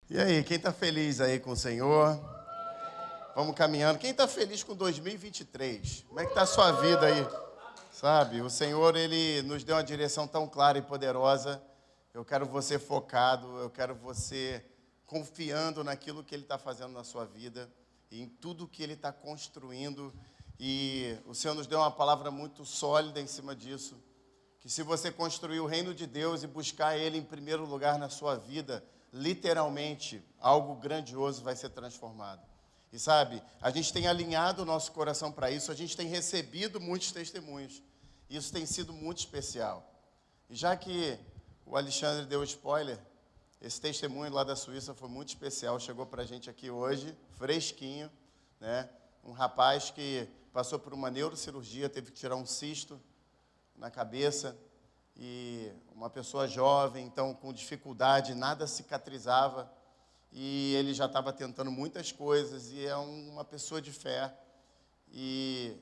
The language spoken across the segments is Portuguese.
E aí, quem está feliz aí com o Senhor? Vamos caminhando. Quem está feliz com 2023? Como é que está a sua vida aí? Sabe, o Senhor, Ele nos deu uma direção tão clara e poderosa. Eu quero você focado, eu quero você confiando naquilo que Ele está fazendo na sua vida, e em tudo que Ele está construindo. E o Senhor nos deu uma palavra muito sólida em cima disso, que se você construir o reino de Deus e buscar Ele em primeiro lugar na sua vida, literalmente, algo grandioso vai ser transformado. E sabe, a gente tem alinhado o nosso coração para isso, a gente tem recebido muitos testemunhos. Isso tem sido muito especial. E já que o Alexandre deu spoiler, esse testemunho lá da Suíça foi muito especial, chegou para a gente aqui hoje, fresquinho, né? Um rapaz que passou por uma neurocirurgia, teve que tirar um cisto na cabeça, e uma pessoa jovem, então com dificuldade, nada cicatrizava, e ele já estava tentando muitas coisas, e é uma pessoa de fé, e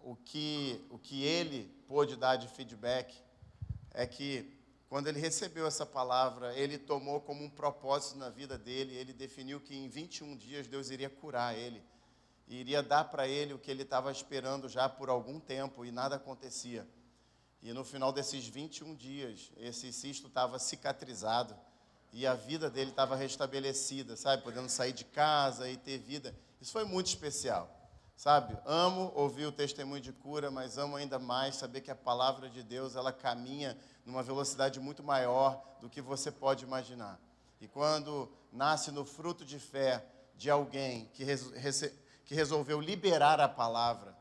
o que ele pôde dar de feedback é que, quando ele recebeu essa palavra, ele tomou como um propósito na vida dele, ele definiu que em 21 dias Deus iria curar ele, e iria dar para ele o que ele estava esperando já por algum tempo, e nada acontecia. E no final desses 21 dias, esse cisto estava cicatrizado e a vida dele estava restabelecida, sabe? Podendo sair de casa e ter vida. Isso foi muito especial, sabe? Amo ouvir o testemunho de cura, mas amo ainda mais saber que a palavra de Deus, ela caminha numa velocidade muito maior do que você pode imaginar. E quando nasce no fruto de fé de alguém que resolveu liberar a palavra,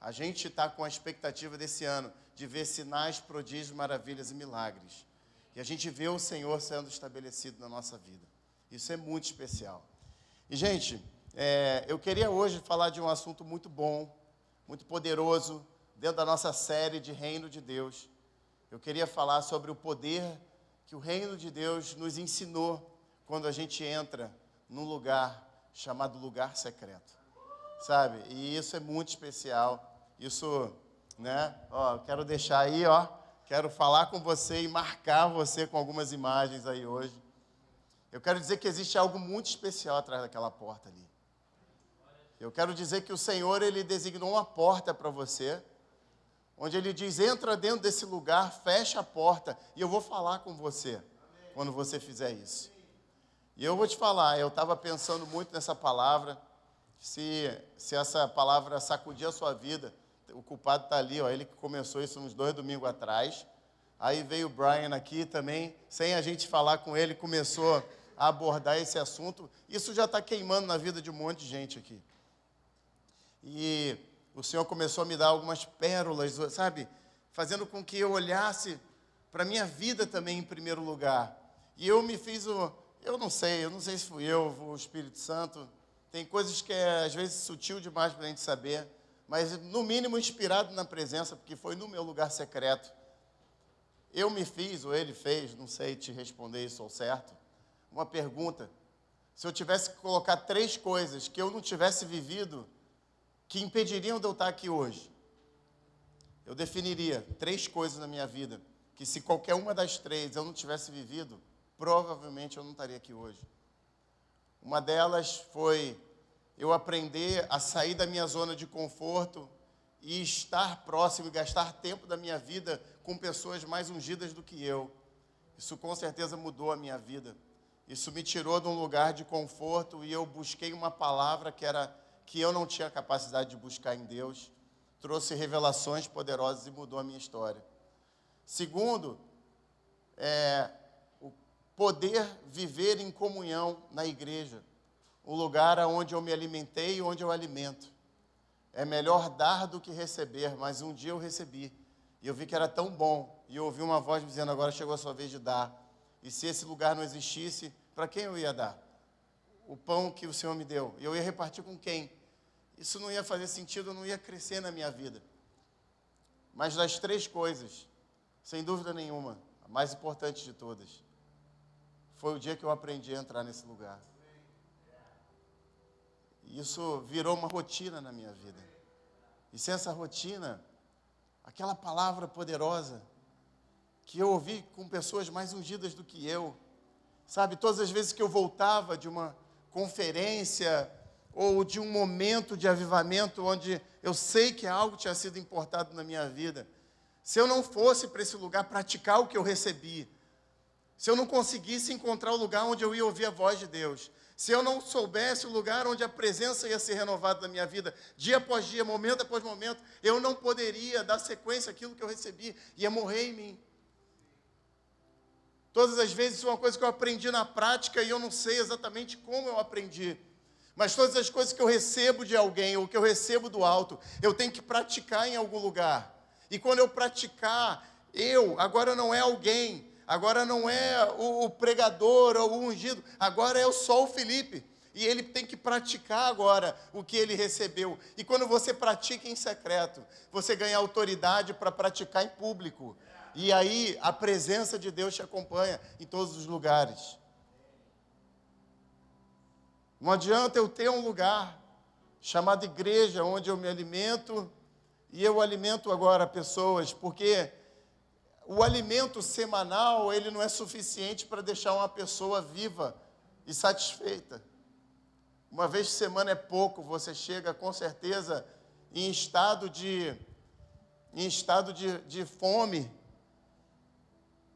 a gente está com a expectativa desse ano de ver sinais, prodígios, maravilhas e milagres. E a gente vê o Senhor sendo estabelecido na nossa vida. Isso é muito especial. E, gente, eu queria hoje falar de um assunto muito bom, muito poderoso, dentro da nossa série de Reino de Deus. Eu queria falar sobre o poder que o Reino de Deus nos ensinou quando a gente entra num lugar chamado lugar secreto. Sabe? E isso é muito especial. Isso, né? Ó, quero deixar aí, ó. Quero falar com você e marcar você com algumas imagens aí hoje. Eu quero dizer que existe algo muito especial atrás daquela porta ali. Eu quero dizer que o Senhor, Ele designou uma porta para você, onde Ele diz, entra dentro desse lugar, fecha a porta, e eu vou falar com você quando você fizer isso. E eu vou te falar, eu estava pensando muito nessa palavra. Se essa palavra sacudir a sua vida, o culpado está ali, ó, ele que começou isso uns 2 domingos atrás. Aí veio o Brian aqui também, sem a gente falar com ele, começou a abordar esse assunto. Isso já está queimando na vida de um monte de gente aqui. E o Senhor começou a me dar algumas pérolas, sabe? Fazendo com que eu olhasse para a minha vida também em primeiro lugar. E eu me fiz eu não sei se fui eu, o Espírito Santo. Tem coisas que é, às vezes, sutil demais para a gente saber, mas, no mínimo, inspirado na presença, porque foi no meu lugar secreto. Eu me fiz, ou ele fez, não sei te responder isso ao certo, uma pergunta. Se eu tivesse que colocar 3 coisas que eu não tivesse vivido, que impediriam de eu estar aqui hoje, eu definiria 3 coisas na minha vida, que se qualquer uma das 3 eu não tivesse vivido, provavelmente eu não estaria aqui hoje. Uma delas foi eu aprender a sair da minha zona de conforto e estar próximo e gastar tempo da minha vida com pessoas mais ungidas do que eu. Isso com certeza mudou a minha vida. Isso me tirou de um lugar de conforto e eu busquei uma palavra que eu não tinha capacidade de buscar em Deus. Trouxe revelações poderosas e mudou a minha história. Segundo, poder viver em comunhão na igreja, um lugar onde eu me alimentei e onde eu alimento. É melhor dar do que receber, mas um dia eu recebi, e eu vi que era tão bom, e eu ouvi uma voz me dizendo, agora chegou a sua vez de dar. E se esse lugar não existisse, para quem eu ia dar? O pão que o Senhor me deu, e eu ia repartir com quem? Isso não ia fazer sentido, eu não ia crescer na minha vida. Mas das 3 coisas, sem dúvida nenhuma, a mais importante de todas, foi o dia que eu aprendi a entrar nesse lugar. E isso virou uma rotina na minha vida. E sem essa rotina, aquela palavra poderosa que eu ouvi com pessoas mais ungidas do que eu, Sabe, todas as vezes que eu voltava de uma conferência ou de um momento de avivamento onde eu sei que algo tinha sido importado na minha vida, se eu não fosse para esse lugar praticar o que eu recebi, se eu não conseguisse encontrar o lugar onde eu ia ouvir a voz de Deus, se eu não soubesse o lugar onde a presença ia ser renovada na minha vida, dia após dia, momento após momento, eu não poderia dar sequência àquilo que eu recebi, ia morrer em mim. Todas as vezes isso é uma coisa que eu aprendi na prática e eu não sei exatamente como eu aprendi. Mas todas as coisas que eu recebo de alguém ou que eu recebo do alto, eu tenho que praticar em algum lugar. E quando eu praticar, agora não é alguém, agora não é o pregador ou o ungido, agora é só o Felipe. E ele tem que praticar agora o que ele recebeu. E quando você pratica em secreto, você ganha autoridade para praticar em público. E aí a presença de Deus te acompanha em todos os lugares. Não adianta eu ter um lugar chamado igreja, onde eu me alimento, e eu alimento agora pessoas, porque o alimento semanal, ele não é suficiente para deixar uma pessoa viva e satisfeita. Uma vez por semana é pouco, você chega com certeza em estado de fome,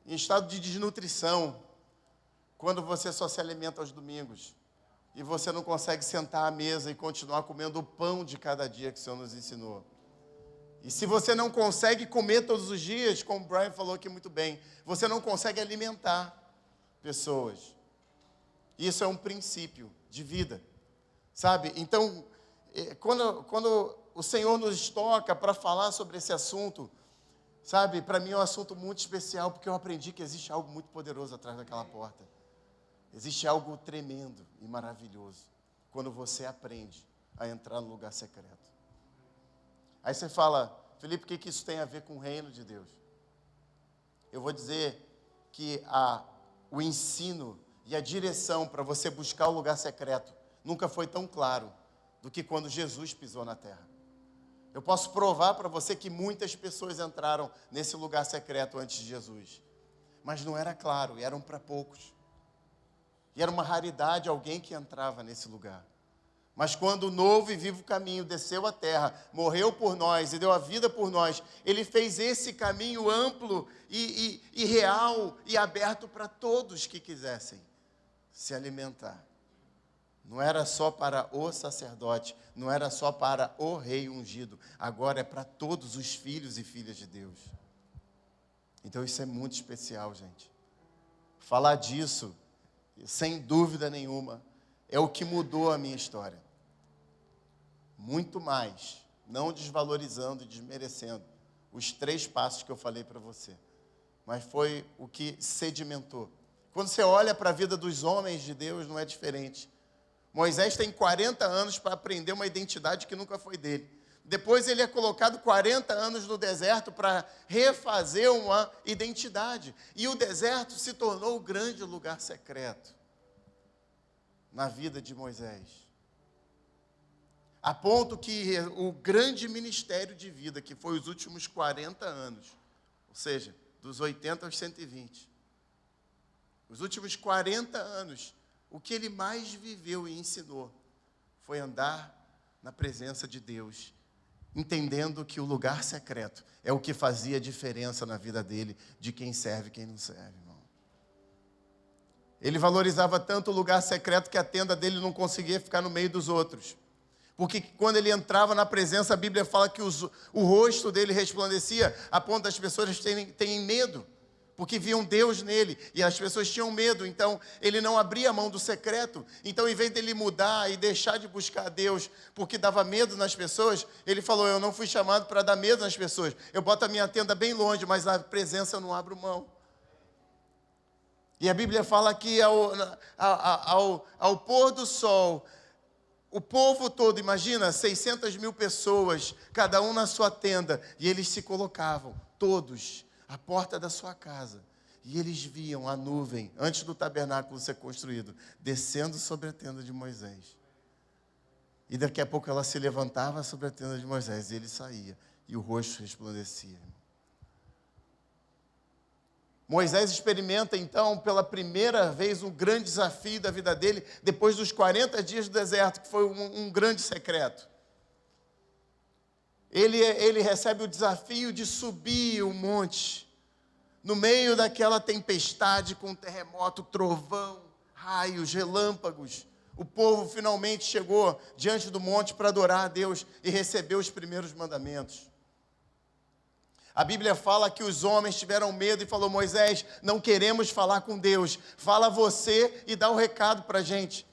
em estado de desnutrição, quando você só se alimenta aos domingos e você não consegue sentar à mesa e continuar comendo o pão de cada dia que o Senhor nos ensinou. E se você não consegue comer todos os dias, como o Brian falou aqui muito bem, você não consegue alimentar pessoas. Isso é um princípio de vida, sabe? Então, quando o Senhor nos toca para falar sobre esse assunto, sabe, para mim é um assunto muito especial, porque eu aprendi que existe algo muito poderoso atrás daquela porta. Existe algo tremendo e maravilhoso quando você aprende a entrar no lugar secreto. Aí você fala, Felipe, o que isso tem a ver com o reino de Deus? Eu vou dizer que o ensino e a direção para você buscar o lugar secreto nunca foi tão claro do que quando Jesus pisou na terra. Eu posso provar para você que muitas pessoas entraram nesse lugar secreto antes de Jesus. Mas não era claro, eram para poucos. E era uma raridade alguém que entrava nesse lugar. Mas quando o novo e vivo caminho desceu à terra, morreu por nós e deu a vida por nós, ele fez esse caminho amplo e real e aberto para todos que quisessem se alimentar. Não era só para o sacerdote, não era só para o rei ungido, agora é para todos os filhos e filhas de Deus. Então isso é muito especial, gente. Falar disso, sem dúvida nenhuma, é o que mudou a minha história. Muito mais, não desvalorizando e desmerecendo os 3 passos que eu falei para você, mas foi o que sedimentou. Quando você olha para a vida dos homens de Deus, não é diferente. Moisés tem 40 anos para aprender uma identidade que nunca foi dele. Depois ele é colocado 40 anos no deserto para refazer uma identidade. E o deserto se tornou o grande lugar secreto na vida de Moisés. A ponto que o grande ministério de vida, que foi os últimos 40 anos, ou seja, dos 80 aos 120, os últimos 40 anos, o que ele mais viveu e ensinou foi andar na presença de Deus, entendendo que o lugar secreto é o que fazia diferença na vida dele, de quem serve e quem não serve, irmão. Ele valorizava tanto o lugar secreto que a tenda dele não conseguia ficar no meio dos outros. Porque quando ele entrava na presença, a Bíblia fala que o rosto dele resplandecia, a ponto das pessoas terem medo, porque viam Deus nele, e as pessoas tinham medo, então ele não abria a mão do secreto. Então, em vez dele mudar e deixar de buscar Deus, porque dava medo nas pessoas, ele falou, eu não fui chamado para dar medo nas pessoas, eu boto a minha tenda bem longe, mas a presença eu não abro mão. E a Bíblia fala que ao pôr do sol, o povo todo, imagina, 600 mil pessoas, cada um na sua tenda, e eles se colocavam, todos, à porta da sua casa, e eles viam a nuvem, antes do tabernáculo ser construído, descendo sobre a tenda de Moisés. E daqui a pouco ela se levantava sobre a tenda de Moisés, e ele saía, e o rosto resplandecia. Moisés experimenta, então, pela primeira vez, um grande desafio da vida dele, depois dos 40 dias do deserto, que foi um grande secreto. Ele recebe o desafio de subir o monte, no meio daquela tempestade, com terremoto, trovão, raios, relâmpagos. O povo finalmente chegou diante do monte para adorar a Deus e receber os primeiros mandamentos. A Bíblia fala que os homens tiveram medo e falou: Moisés, não queremos falar com Deus, fala você e dá o recado para a gente.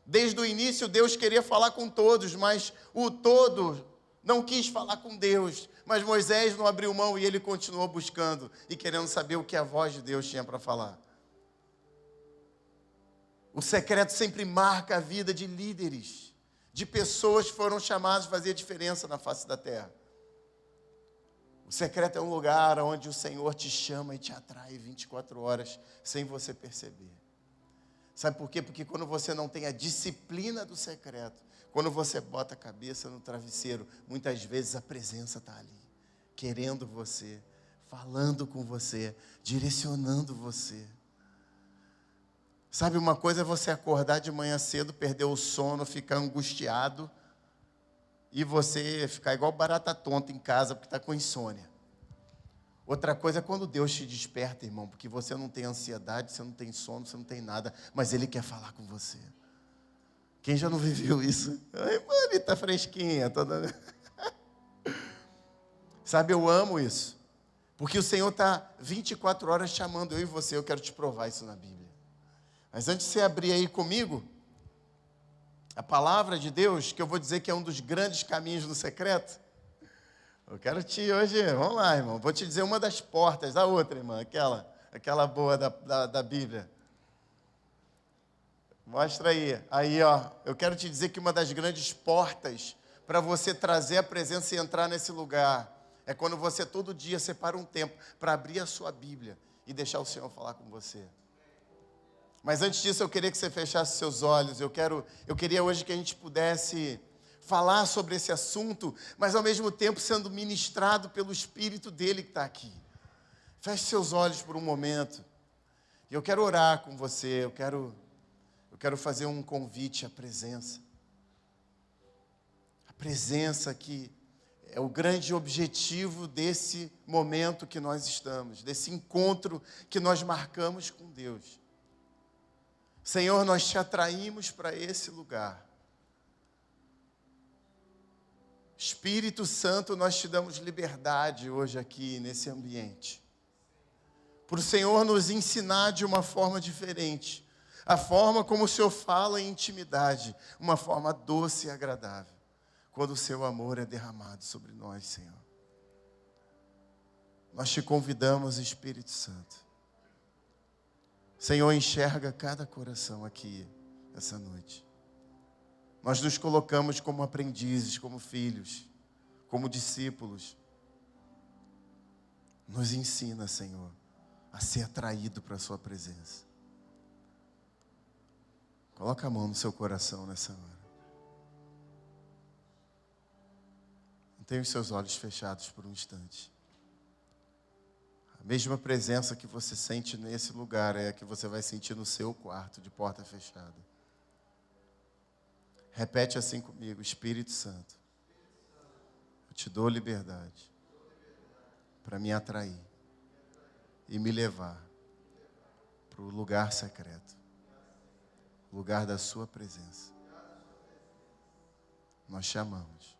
Desde o início Deus queria falar com todos, mas o todo não quis falar com Deus. Mas Moisés não abriu mão e ele continuou buscando e querendo saber o que a voz de Deus tinha para falar. O secreto sempre marca a vida de líderes, de pessoas que foram chamadas a fazer diferença na face da terra. O secreto é um lugar onde o Senhor te chama e te atrai 24 horas, sem você perceber. Sabe por quê? Porque quando você não tem a disciplina do secreto, quando você bota a cabeça no travesseiro, muitas vezes a presença está ali, querendo você, falando com você, direcionando você. Sabe, uma coisa é você acordar de manhã cedo, perder o sono, ficar angustiado, e você ficar igual barata tonta em casa porque está com insônia. Outra coisa é quando Deus te desperta, irmão, porque você não tem ansiedade, você não tem sono, você não tem nada, mas Ele quer falar com você. Quem já não viveu isso? Ai, mano, ele está fresquinha. Toda... Sabe, eu amo isso, porque o Senhor está 24 horas chamando eu e você. Eu quero te provar isso na Bíblia. Mas antes de você abrir aí comigo, a palavra de Deus, que eu vou dizer que é um dos grandes caminhos do secreto, eu quero te hoje, vamos lá, irmão, vou te dizer uma das portas, a outra, irmã, aquela boa da Bíblia. Mostra aí, ó, eu quero te dizer que uma das grandes portas para você trazer a presença e entrar nesse lugar, é quando você todo dia separa um tempo para abrir a sua Bíblia e deixar o Senhor falar com você. Mas antes disso, eu queria que você fechasse seus olhos. Eu queria hoje que a gente pudesse falar sobre esse assunto, mas ao mesmo tempo sendo ministrado pelo Espírito dele que está aqui. Feche seus olhos por um momento. E eu quero orar com você. Eu quero fazer um convite à presença. A presença que é o grande objetivo desse momento que nós estamos, desse encontro que nós marcamos com Deus. Senhor, nós te atraímos para esse lugar. Espírito Santo, nós te damos liberdade hoje aqui nesse ambiente. Por o Senhor nos ensinar de uma forma diferente. A forma como o Senhor fala em intimidade. Uma forma doce e agradável. Quando o seu amor é derramado sobre nós, Senhor. Nós te convidamos, Espírito Santo. Senhor, enxerga cada coração aqui, essa noite. Nós nos colocamos como aprendizes, como filhos, como discípulos. Nos ensina, Senhor, a ser atraído para a sua presença. Coloca a mão no seu coração nessa hora. Mantenha os seus olhos fechados por um instante. A mesma presença que você sente nesse lugar é a que você vai sentir no seu quarto, de porta fechada. Repete assim comigo: Espírito Santo, eu te dou liberdade para me atrair e me levar para o lugar secreto, lugar da sua presença. Nós chamamos,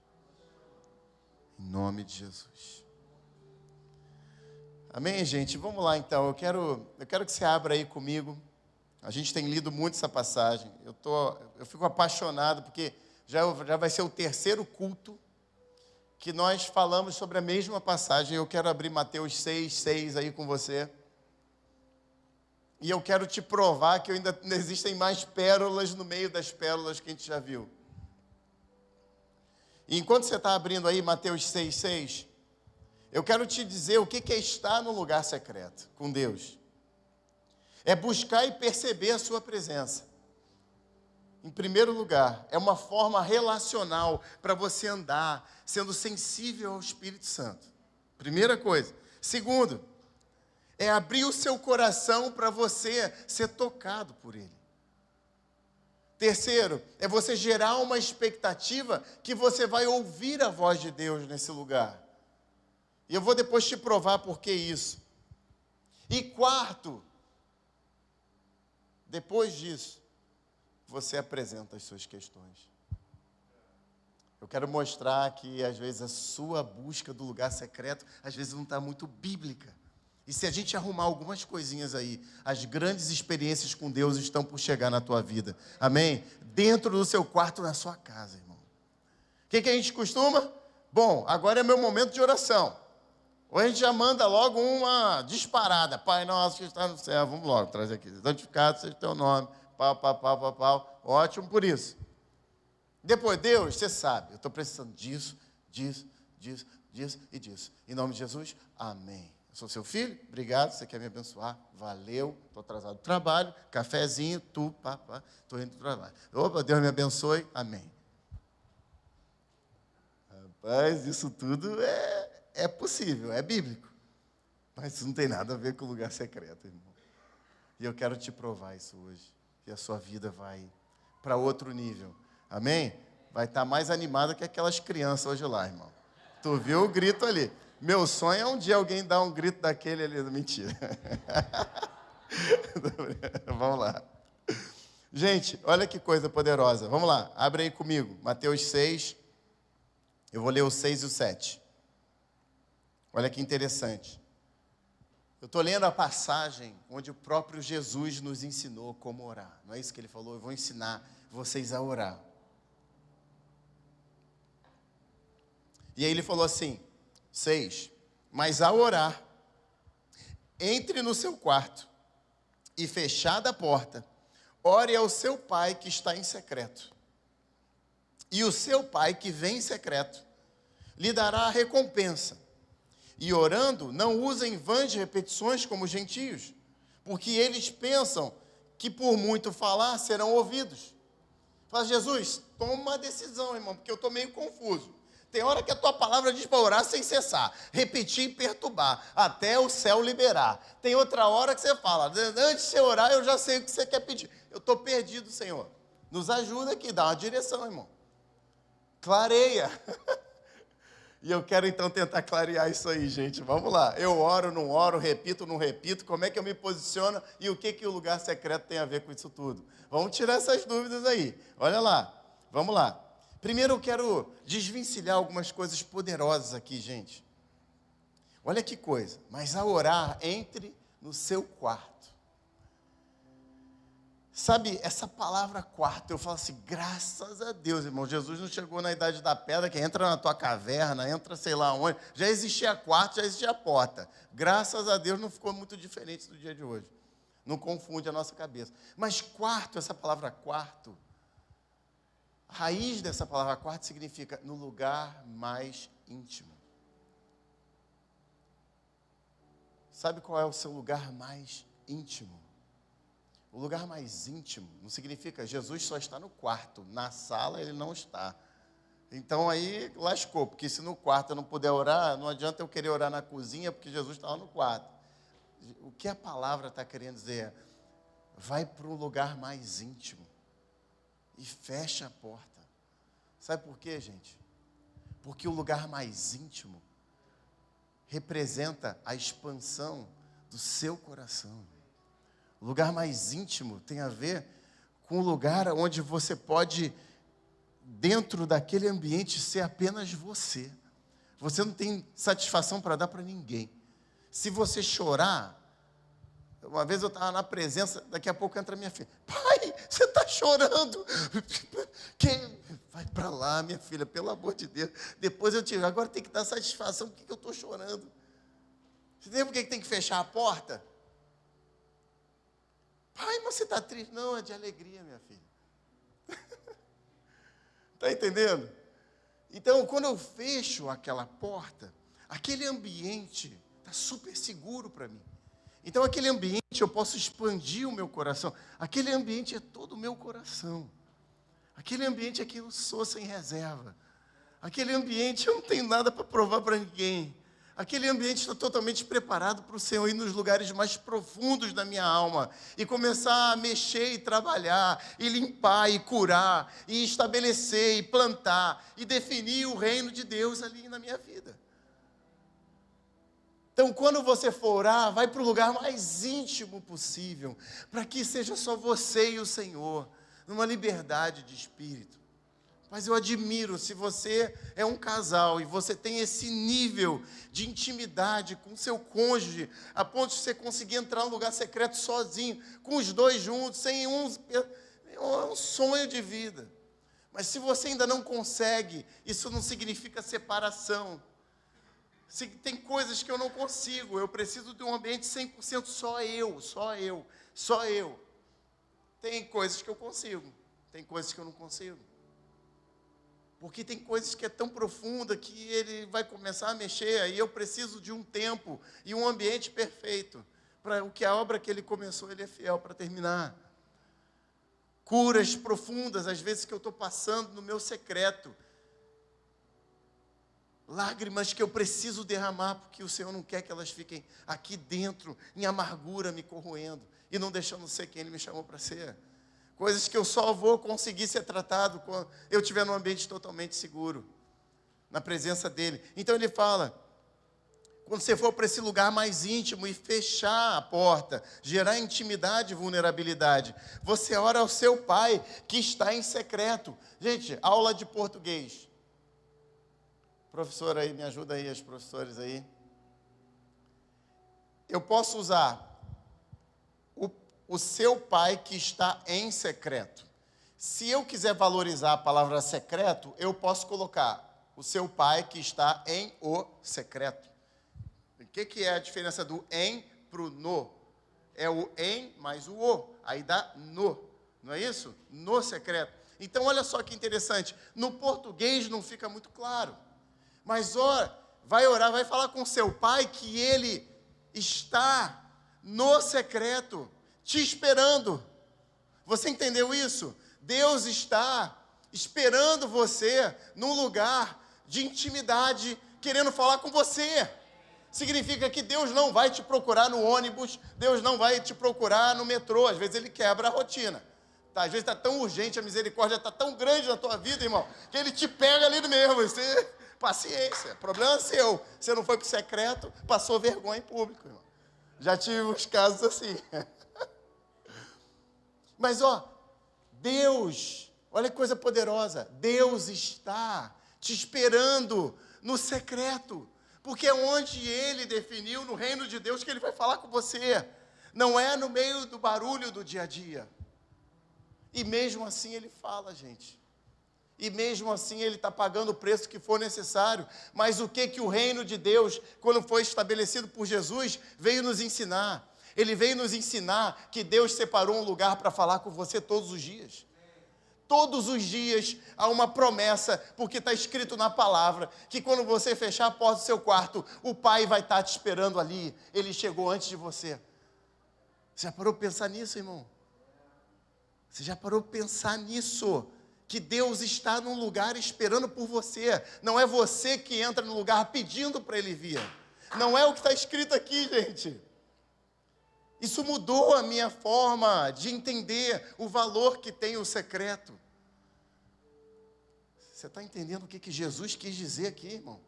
em nome de Jesus. Amém, gente? Vamos lá, então. Eu quero que você abra aí comigo. A gente tem lido muito essa passagem. Eu fico apaixonado, porque já vai ser o terceiro culto que nós falamos sobre a mesma passagem. Eu quero abrir Mateus 6:6 aí com você. E eu quero te provar que ainda existem mais pérolas no meio das pérolas que a gente já viu. E enquanto você está abrindo aí Mateus 6:6, eu quero te dizer o que é estar no lugar secreto com Deus. É buscar e perceber a sua presença. Em primeiro lugar, é uma forma relacional para você andar sendo sensível ao Espírito Santo. Primeira coisa. Segundo, É abrir o seu coração para você ser tocado por Ele. Terceiro, é você gerar uma expectativa que você vai ouvir a voz de Deus nesse lugar. E eu vou depois te provar por que isso. E quarto, depois disso, você apresenta as suas questões. Eu quero mostrar que, às vezes, a sua busca do lugar secreto, às vezes, não está muito bíblica. E se a gente arrumar algumas coisinhas aí, as grandes experiências com Deus estão por chegar na tua vida. Amém? Dentro do seu quarto, na sua casa, irmão. O que a gente costuma? Bom, agora é meu momento de oração. Ou a gente já manda logo uma disparada. Pai nosso que está no céu, vamos logo trazer aqui. Santificado seja o teu nome. Pau. Ótimo por isso. Depois, Deus, você sabe, eu estou precisando disso e disso. Em nome de Jesus, amém. Eu sou seu filho, obrigado, você quer me abençoar, valeu, estou atrasado do trabalho, cafezinho, estou indo do trabalho. Opa, Deus me abençoe, amém. Rapaz, isso tudo é possível, é bíblico. Mas isso não tem nada a ver com o lugar secreto, irmão. E eu quero te provar isso hoje. E a sua vida vai para outro nível. Amém? Vai estar mais animada que aquelas crianças hoje lá, irmão. Tu viu o grito ali. Meu sonho é um dia alguém dar um grito daquele ali. Mentira. Vamos lá. Gente, olha que coisa poderosa. Vamos lá, abre aí comigo. Mateus 6. Eu vou ler o 6 e o 7. Olha que interessante. Eu estou lendo a passagem onde o próprio Jesus nos ensinou como orar. Não é isso que ele falou? Eu vou ensinar vocês a orar. E aí ele falou assim, 6, mas ao orar, entre no seu quarto e fechada a porta, ore ao seu pai que está em secreto. E o seu pai que vem em secreto lhe dará a recompensa. E orando, não usem vãs repetições como os gentios, porque eles pensam que por muito falar serão ouvidos. Fala, Jesus, toma uma decisão, irmão, porque eu estou meio confuso. Tem hora que a tua palavra diz para orar sem cessar, repetir e perturbar, até o céu liberar. Tem outra hora que você fala, antes de você orar, eu já sei o que você quer pedir. Eu estou perdido, Senhor. Nos ajuda aqui, dá uma direção, irmão. Clareia. E eu quero então tentar clarear isso aí, gente. Vamos lá. Eu oro, não oro, repito, não repito. Como é que eu me posiciono e o que o lugar secreto tem a ver com isso tudo? Vamos tirar essas dúvidas aí. Olha lá. Vamos lá. Primeiro eu quero desvencilhar algumas coisas poderosas aqui, gente. Olha que coisa. Mas a orar, entre no seu quarto. Sabe, essa palavra quarto, eu falo assim, graças a Deus, irmão. Jesus não chegou na idade da pedra, que entra na tua caverna, entra sei lá onde. Já existia quarto, já existia porta. Graças a Deus não ficou muito diferente do dia de hoje. Não confunde a nossa cabeça. Mas quarto, essa palavra quarto, a raiz dessa palavra quarto significa no lugar mais íntimo. Sabe qual é o seu lugar mais íntimo? O lugar mais íntimo não significa Jesus só está no quarto, na sala ele não está. Então aí lascou, porque se no quarto eu não puder orar, não adianta eu querer orar na cozinha, porque Jesus está lá no quarto. O que a palavra está querendo dizer é, vai para um lugar mais íntimo e fecha a porta. Sabe por quê, gente? Porque o lugar mais íntimo representa a expansão do seu coração. O lugar mais íntimo tem a ver com o lugar onde você pode, dentro daquele ambiente, ser apenas você. Você não tem satisfação para dar para ninguém. Se você chorar, uma vez eu estava na presença, daqui a pouco entra minha filha. Pai, você está chorando. Vai para lá, minha filha, pelo amor de Deus. Depois eu tiro, agora tem que dar satisfação, por que eu estou chorando? Você lembra por que tem que fechar a porta? Pai, mas você está triste? Não, é de alegria, minha filha. Está entendendo? Então, quando eu fecho aquela porta, aquele ambiente está super seguro para mim. Então, aquele ambiente eu posso expandir o meu coração. Aquele ambiente é todo o meu coração. Aquele ambiente aqui eu sou sem reserva. Aquele ambiente eu não tenho nada para provar para ninguém. Aquele ambiente está totalmente preparado para o Senhor ir nos lugares mais profundos da minha alma e começar a mexer e trabalhar, e limpar e curar, e estabelecer e plantar e definir o reino de Deus ali na minha vida. Então, quando você for orar, vai para o lugar mais íntimo possível, para que seja só você e o Senhor, numa liberdade de espírito. Mas eu admiro, se você é um casal e você tem esse nível de intimidade com seu cônjuge, a ponto de você conseguir entrar num lugar secreto sozinho, com os dois juntos, sem é um sonho de vida. Mas se você ainda não consegue, isso não significa separação. Se tem coisas que eu não consigo, eu preciso de um ambiente 100% só eu. Tem coisas que eu consigo, tem coisas que eu não consigo. Porque tem coisas que é tão profunda que ele vai começar a mexer, aí eu preciso de um tempo e um ambiente perfeito, para o que a obra que ele começou, ele é fiel para terminar. Curas profundas, às vezes que eu estou passando no meu secreto. Lágrimas que eu preciso derramar, porque o Senhor não quer que elas fiquem aqui dentro, em amargura, me corroendo, e não deixando ser quem Ele me chamou para ser. Coisas que eu só vou conseguir ser tratado quando eu estiver num ambiente totalmente seguro, na presença dEle. Então Ele fala, quando você for para esse lugar mais íntimo e fechar a porta, gerar intimidade e vulnerabilidade, você ora ao seu Pai que está em secreto. Gente, aula de português. Professor aí, me ajuda aí, os professores aí. Eu posso usar o seu Pai que está em secreto. Se eu quiser valorizar a palavra secreto, eu posso colocar o seu Pai que está em o secreto. O que é a diferença do em para o no? É o em mais o o, aí dá no, não é isso? No secreto. Então, olha só que interessante, no português não fica muito claro, mas vai orar, vai falar com seu Pai que Ele está no secreto, te esperando. Você entendeu isso? Deus está esperando você num lugar de intimidade, querendo falar com você. Significa que Deus não vai te procurar no ônibus, Deus não vai te procurar no metrô. Às vezes Ele quebra a rotina. Tá, às vezes está tão urgente, a misericórdia está tão grande na tua vida, irmão, que Ele te pega ali no mesmo. Paciência, problema seu. Você não foi para o secreto, passou vergonha em público, irmão. Já tive uns casos assim. Mas, Deus, olha que coisa poderosa, Deus está te esperando no secreto, porque é onde Ele definiu no reino de Deus que Ele vai falar com você, não é no meio do barulho do dia a dia. E mesmo assim Ele fala, gente. E mesmo assim Ele está pagando o preço que for necessário. Mas o que o reino de Deus, quando foi estabelecido por Jesus, veio nos ensinar? Ele veio nos ensinar que Deus separou um lugar para falar com você todos os dias. Todos os dias há uma promessa, porque está escrito na palavra, que quando você fechar a porta do seu quarto, o Pai vai estar te esperando ali. Ele chegou antes de você. Você já parou para pensar nisso, irmão? Você já parou para pensar nisso? Que Deus está num lugar esperando por você. Não é você que entra no lugar pedindo para Ele vir. Não é o que está escrito aqui, gente. Isso mudou a minha forma de entender o valor que tem o secreto. Você está entendendo o que Jesus quis dizer aqui, irmão?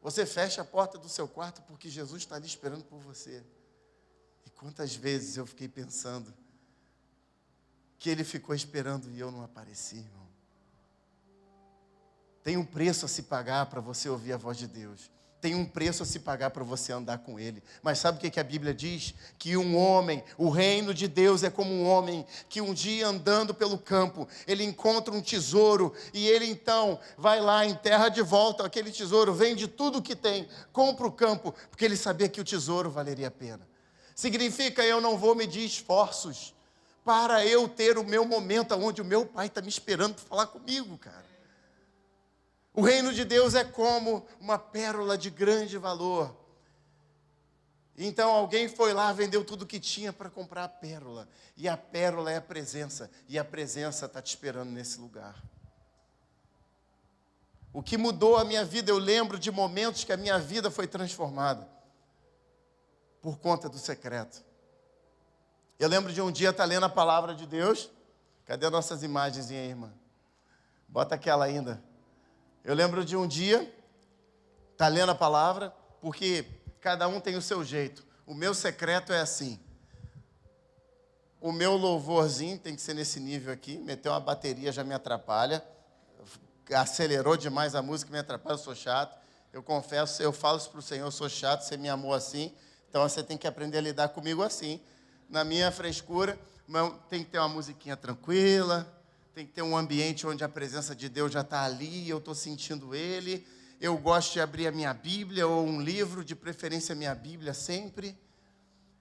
Você fecha a porta do seu quarto porque Jesus está ali esperando por você. E quantas vezes eu fiquei pensando que Ele ficou esperando e eu não apareci, irmão. Tem um preço a se pagar para você ouvir a voz de Deus. Tem um preço a se pagar para você andar com Ele. Mas sabe o que a Bíblia diz? Que um homem, o reino de Deus é como um homem que um dia andando pelo campo, ele encontra um tesouro e ele então vai lá, enterra de volta aquele tesouro, vende tudo o que tem, compra o campo, porque ele sabia que o tesouro valeria a pena. Significa eu não vou medir esforços para eu ter o meu momento onde o meu Pai está me esperando para falar comigo, cara. O reino de Deus é como uma pérola de grande valor. Então alguém foi lá, vendeu tudo que tinha para comprar a pérola. E a pérola é a presença. E a presença está te esperando nesse lugar. O que mudou a minha vida, eu lembro de momentos que a minha vida foi transformada por conta do secreto. Eu lembro de um dia estar lendo a palavra de Deus. Cadê nossas imagens aí, irmã? Bota aquela ainda. Eu lembro de um dia estar lendo a palavra, porque cada um tem o seu jeito. O meu secreto é assim. O meu louvorzinho tem que ser nesse nível aqui. Meteu uma bateria já me atrapalha. Acelerou demais a música, me atrapalha, eu sou chato. Eu confesso, eu falo isso para o Senhor, eu sou chato, você me amou assim. Então você tem que aprender a lidar comigo assim. Na minha frescura, tem que ter uma musiquinha tranquila, tem que ter um ambiente onde a presença de Deus já está ali, eu estou sentindo Ele. Eu gosto de abrir a minha Bíblia ou um livro, de preferência a minha Bíblia sempre.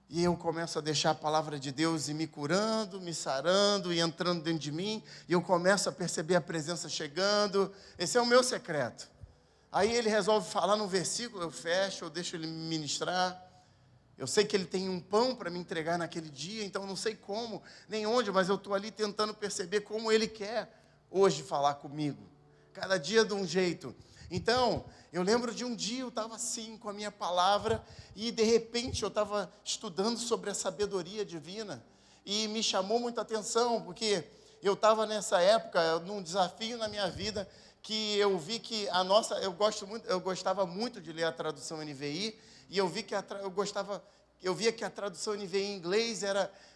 E eu começo a deixar a palavra de Deus ir me curando, me sarando e entrando dentro de mim. E eu começo a perceber a presença chegando. Esse é o meu secreto. Aí ele resolve falar num versículo, eu fecho, eu deixo ele me ministrar. Eu sei que ele tem um pão para me entregar naquele dia, então eu não sei como, nem onde, mas eu estou ali tentando perceber como ele quer hoje falar comigo. Cada dia de um jeito. Então, eu lembro de um dia eu estava assim com a minha palavra e de repente eu estava estudando sobre a sabedoria divina e me chamou muita atenção, porque eu estava nessa época, num desafio na minha vida, que eu vi que eu gostava muito de ler a tradução NVI, e eu vi que eu via que a tradução NVI em inglês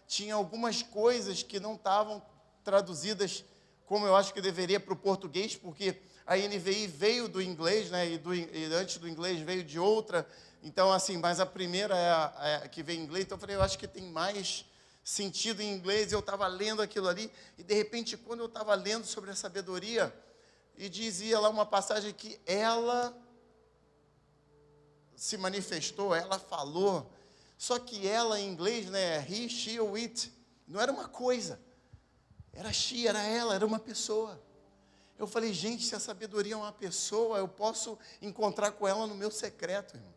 tinha algumas coisas que não estavam traduzidas como eu acho que deveria para o português, porque a NVI veio do inglês, né, e antes do inglês veio de outra, então assim, mas a primeira é a que veio em inglês, então eu falei, eu acho que tem mais sentido em inglês. Eu estava lendo aquilo ali, e de repente, quando eu estava lendo sobre a sabedoria, e dizia lá uma passagem que ela se manifestou, ela falou, só que ela em inglês, né, he, she ou it, não era uma coisa, era she, era ela, era uma pessoa. Eu falei, gente, se a sabedoria é uma pessoa, eu posso encontrar com ela no meu secreto, irmão.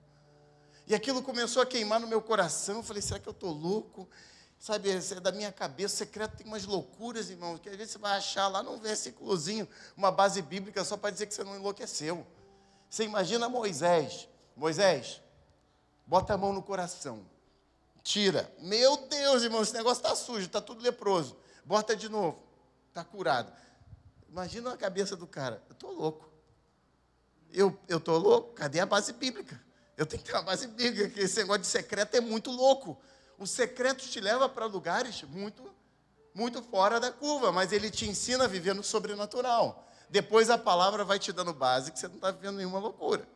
E aquilo começou a queimar no meu coração. Eu falei, será que eu estou louco? Sabe, é da minha cabeça. O secreto tem umas loucuras, irmão, que às vezes você vai achar lá num versículozinho, uma base bíblica só para dizer que você não enlouqueceu. Você imagina Moisés, bota a mão no coração, tira. Meu Deus, irmão, esse negócio está sujo, está tudo leproso. Bota de novo, está curado. Imagina a cabeça do cara, eu estou louco. Eu estou louco? Cadê a base bíblica? Eu tenho que ter uma base bíblica, porque esse negócio de secreto é muito louco. O secreto te leva para lugares muito, muito fora da curva, mas ele te ensina a viver no sobrenatural. Depois a palavra vai te dando base que você não está vivendo nenhuma loucura.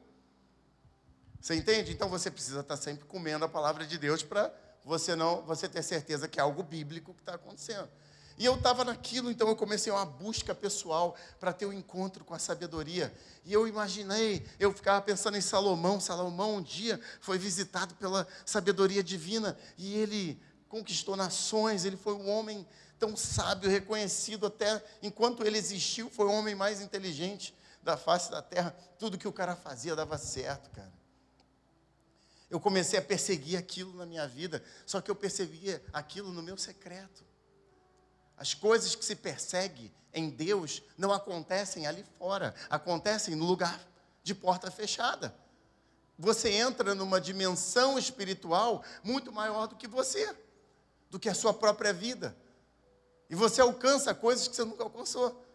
Você entende? Então você precisa estar sempre comendo a palavra de Deus para você ter certeza que é algo bíblico que está acontecendo. E eu estava naquilo, então eu comecei uma busca pessoal para ter um encontro com a sabedoria. E eu imaginei, eu ficava pensando em Salomão. Salomão um dia foi visitado pela sabedoria divina e ele conquistou nações. Ele foi um homem tão sábio, reconhecido até enquanto ele existiu, foi o homem mais inteligente da face da terra. Tudo que o cara fazia dava certo, cara. Eu comecei a perseguir aquilo na minha vida, só que eu perseguia aquilo no meu secreto. As coisas que se persegue em Deus não acontecem ali fora, acontecem no lugar de porta fechada. Você entra numa dimensão espiritual muito maior do que você, do que a sua própria vida. E você alcança coisas que você nunca alcançou.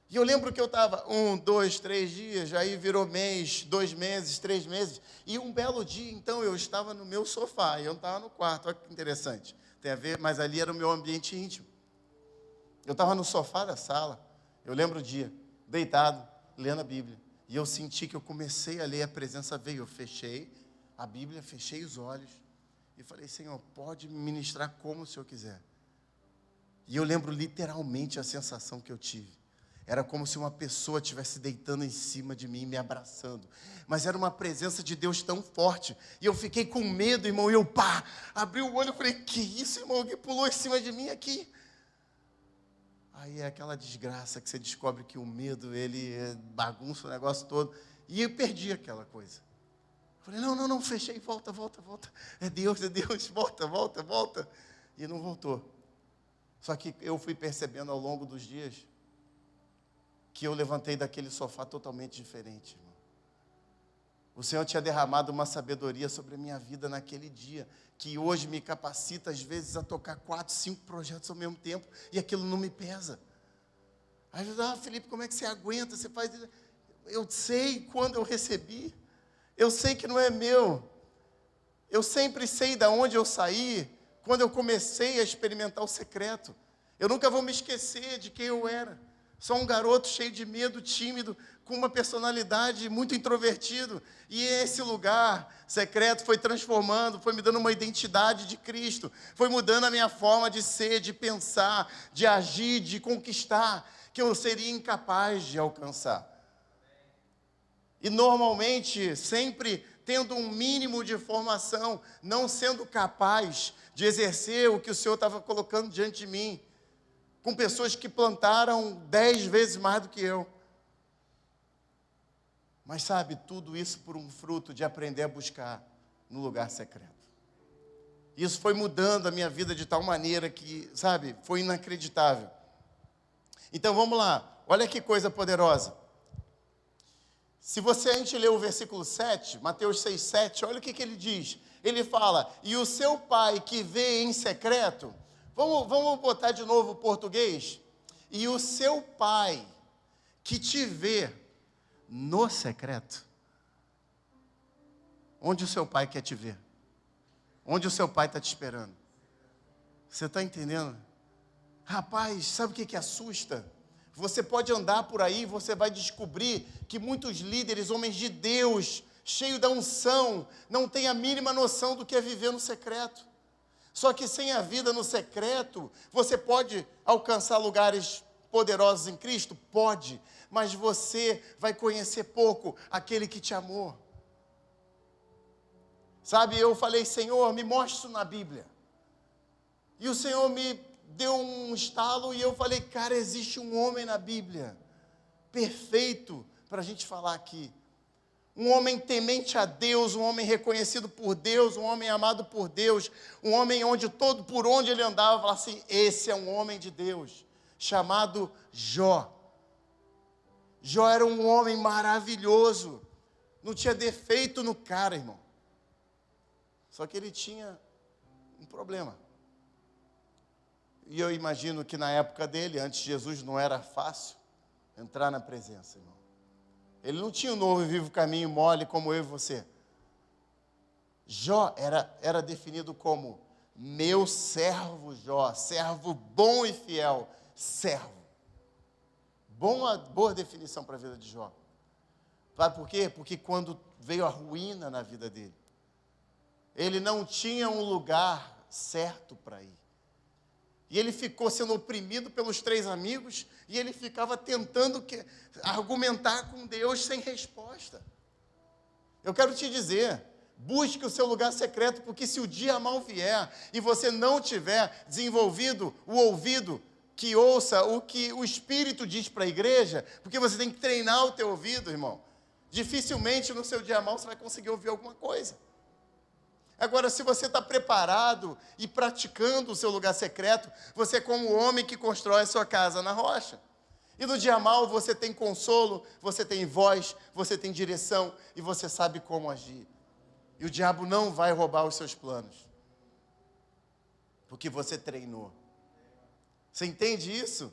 E eu lembro que eu estava 1, 2, 3 dias, aí virou mês, 2 meses, 3 meses. E um belo dia, então, eu estava no meu sofá, e eu não estava no quarto. Olha que interessante. Tem a ver, mas ali era o meu ambiente íntimo. Eu estava no sofá da sala, eu lembro o dia, deitado, lendo a Bíblia. E eu senti que eu comecei a ler, a presença veio. Eu fechei a Bíblia, fechei os olhos e falei, Senhor, pode me ministrar como o Senhor quiser. E eu lembro literalmente a sensação que eu tive. Era como se uma pessoa estivesse deitando em cima de mim, me abraçando. Mas era uma presença de Deus tão forte. E eu fiquei com medo, irmão, e eu, abri o olho e falei, que isso, irmão, alguém pulou em cima de mim aqui. Aí é aquela desgraça que você descobre que o medo, ele bagunça o negócio todo. E eu perdi aquela coisa. Falei, não, fechei, volta. É Deus, volta. E não voltou. Só que eu fui percebendo ao longo dos dias que eu levantei daquele sofá totalmente diferente, irmão. O Senhor tinha derramado uma sabedoria sobre a minha vida naquele dia, que hoje me capacita, às vezes, a tocar 4, 5 projetos ao mesmo tempo, e aquilo não me pesa. Aí eu Felipe, como é que você aguenta? Você faz isso? Eu sei quando eu recebi, eu sei que não é meu. Eu sempre sei de onde eu saí, quando eu comecei a experimentar o secreto. Eu nunca vou me esquecer de quem eu era. Sou um garoto cheio de medo, tímido, com uma personalidade muito introvertido. E esse lugar secreto foi transformando, foi me dando uma identidade de Cristo. Foi mudando a minha forma de ser, de pensar, de agir, de conquistar, que eu seria incapaz de alcançar. E normalmente, sempre tendo um mínimo de formação, não sendo capaz de exercer o que o Senhor estava colocando diante de mim, com pessoas que plantaram 10 vezes mais do que eu. Mas sabe, tudo isso por um fruto de aprender a buscar no lugar secreto. Isso foi mudando a minha vida de tal maneira que, sabe, foi inacreditável. Então vamos lá, olha que coisa poderosa. Se a gente ler o versículo 7, Mateus 6, 7, olha o que ele diz. Ele fala, e o seu pai que vê em secreto, vamos botar de novo o português? E o seu pai que te vê no secreto. Onde o seu pai quer te ver? Onde o seu pai está te esperando? Você está entendendo? Rapaz, sabe o que assusta? Você pode andar por aí, você vai descobrir que muitos líderes, homens de Deus, cheios da unção, não têm a mínima noção do que é viver no secreto. Só que sem a vida no secreto, você pode alcançar lugares poderosos em Cristo? Pode, mas você vai conhecer pouco aquele que te amou. Sabe, eu falei, Senhor, me mostre isso na Bíblia. E o Senhor me deu um estalo e eu falei, cara, existe um homem na Bíblia, perfeito para a gente falar aqui. Um homem temente a Deus, um homem reconhecido por Deus, um homem amado por Deus, um homem por onde ele andava, falava assim, esse é um homem de Deus, chamado Jó. Jó era um homem maravilhoso, não tinha defeito no cara, irmão. Só que ele tinha um problema. E eu imagino que na época dele, antes de Jesus, não era fácil entrar na presença, irmão. Ele não tinha um novo e vivo caminho mole como eu e você. Jó era definido como meu servo Jó, servo bom e fiel, servo. Boa definição para a vida de Jó. Sabe por quê? Porque quando veio a ruína na vida dele, ele não tinha um lugar certo para ir. E ele ficou sendo oprimido pelos 3 amigos, e ele ficava tentando argumentar com Deus sem resposta. Eu quero te dizer, busque o seu lugar secreto, porque se o dia mal vier, e você não tiver desenvolvido o ouvido que ouça o que o Espírito diz para a igreja, porque você tem que treinar o teu ouvido, irmão. Dificilmente no seu dia mal você vai conseguir ouvir alguma coisa. Agora, se você está preparado e praticando o seu lugar secreto, você é como o homem que constrói a sua casa na rocha. E no dia mal você tem consolo, você tem voz, você tem direção e você sabe como agir. E o diabo não vai roubar os seus planos, porque você treinou. Você entende isso?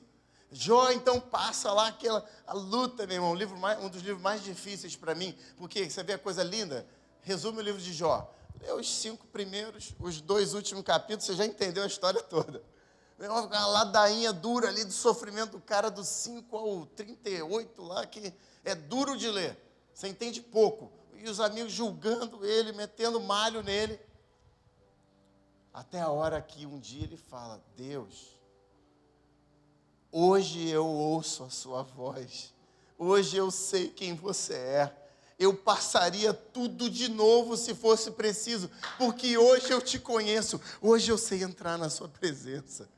Jó, então, passa lá a luta, meu irmão, um dos livros mais difíceis para mim, porque você vê a coisa linda? Resume o livro de Jó. Lê os 5 primeiros, os 2 últimos capítulos, você já entendeu a história toda. Uma ladainha dura ali do sofrimento do cara do 5 ao 38 lá, que é duro de ler. Você entende pouco. E os amigos julgando ele, metendo malho nele. Até a hora que um dia ele fala, Deus, hoje eu ouço a sua voz. Hoje eu sei quem você é. Eu passaria tudo de novo se fosse preciso, porque hoje eu te conheço, hoje eu sei entrar na sua presença.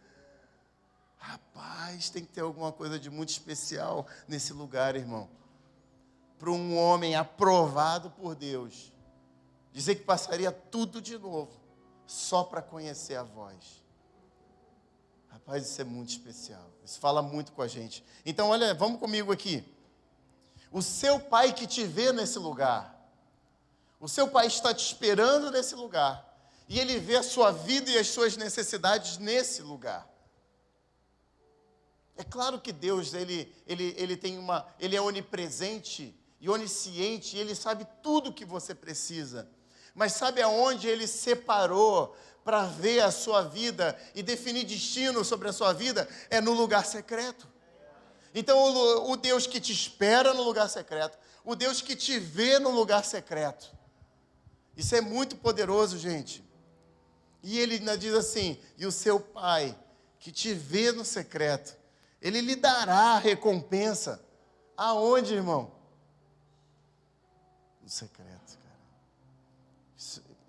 Rapaz, tem que ter alguma coisa de muito especial nesse lugar, irmão. Para um homem aprovado por Deus, dizer que passaria tudo de novo, só para conhecer a voz. Rapaz, isso é muito especial. Isso fala muito com a gente. Então, olha, vamos comigo aqui. O seu pai que te vê nesse lugar, o seu pai está te esperando nesse lugar, e ele vê a sua vida e as suas necessidades nesse lugar. É claro que Deus, ele é onipresente e onisciente, e ele sabe tudo que você precisa. Mas sabe aonde ele separou para ver a sua vida e definir destino sobre a sua vida? É no lugar secreto. Então, o Deus que te espera no lugar secreto, o Deus que te vê no lugar secreto. Isso é muito poderoso, gente. E ele ainda diz assim, e o seu pai que te vê no secreto, ele lhe dará a recompensa. Aonde, irmão? No secreto, cara.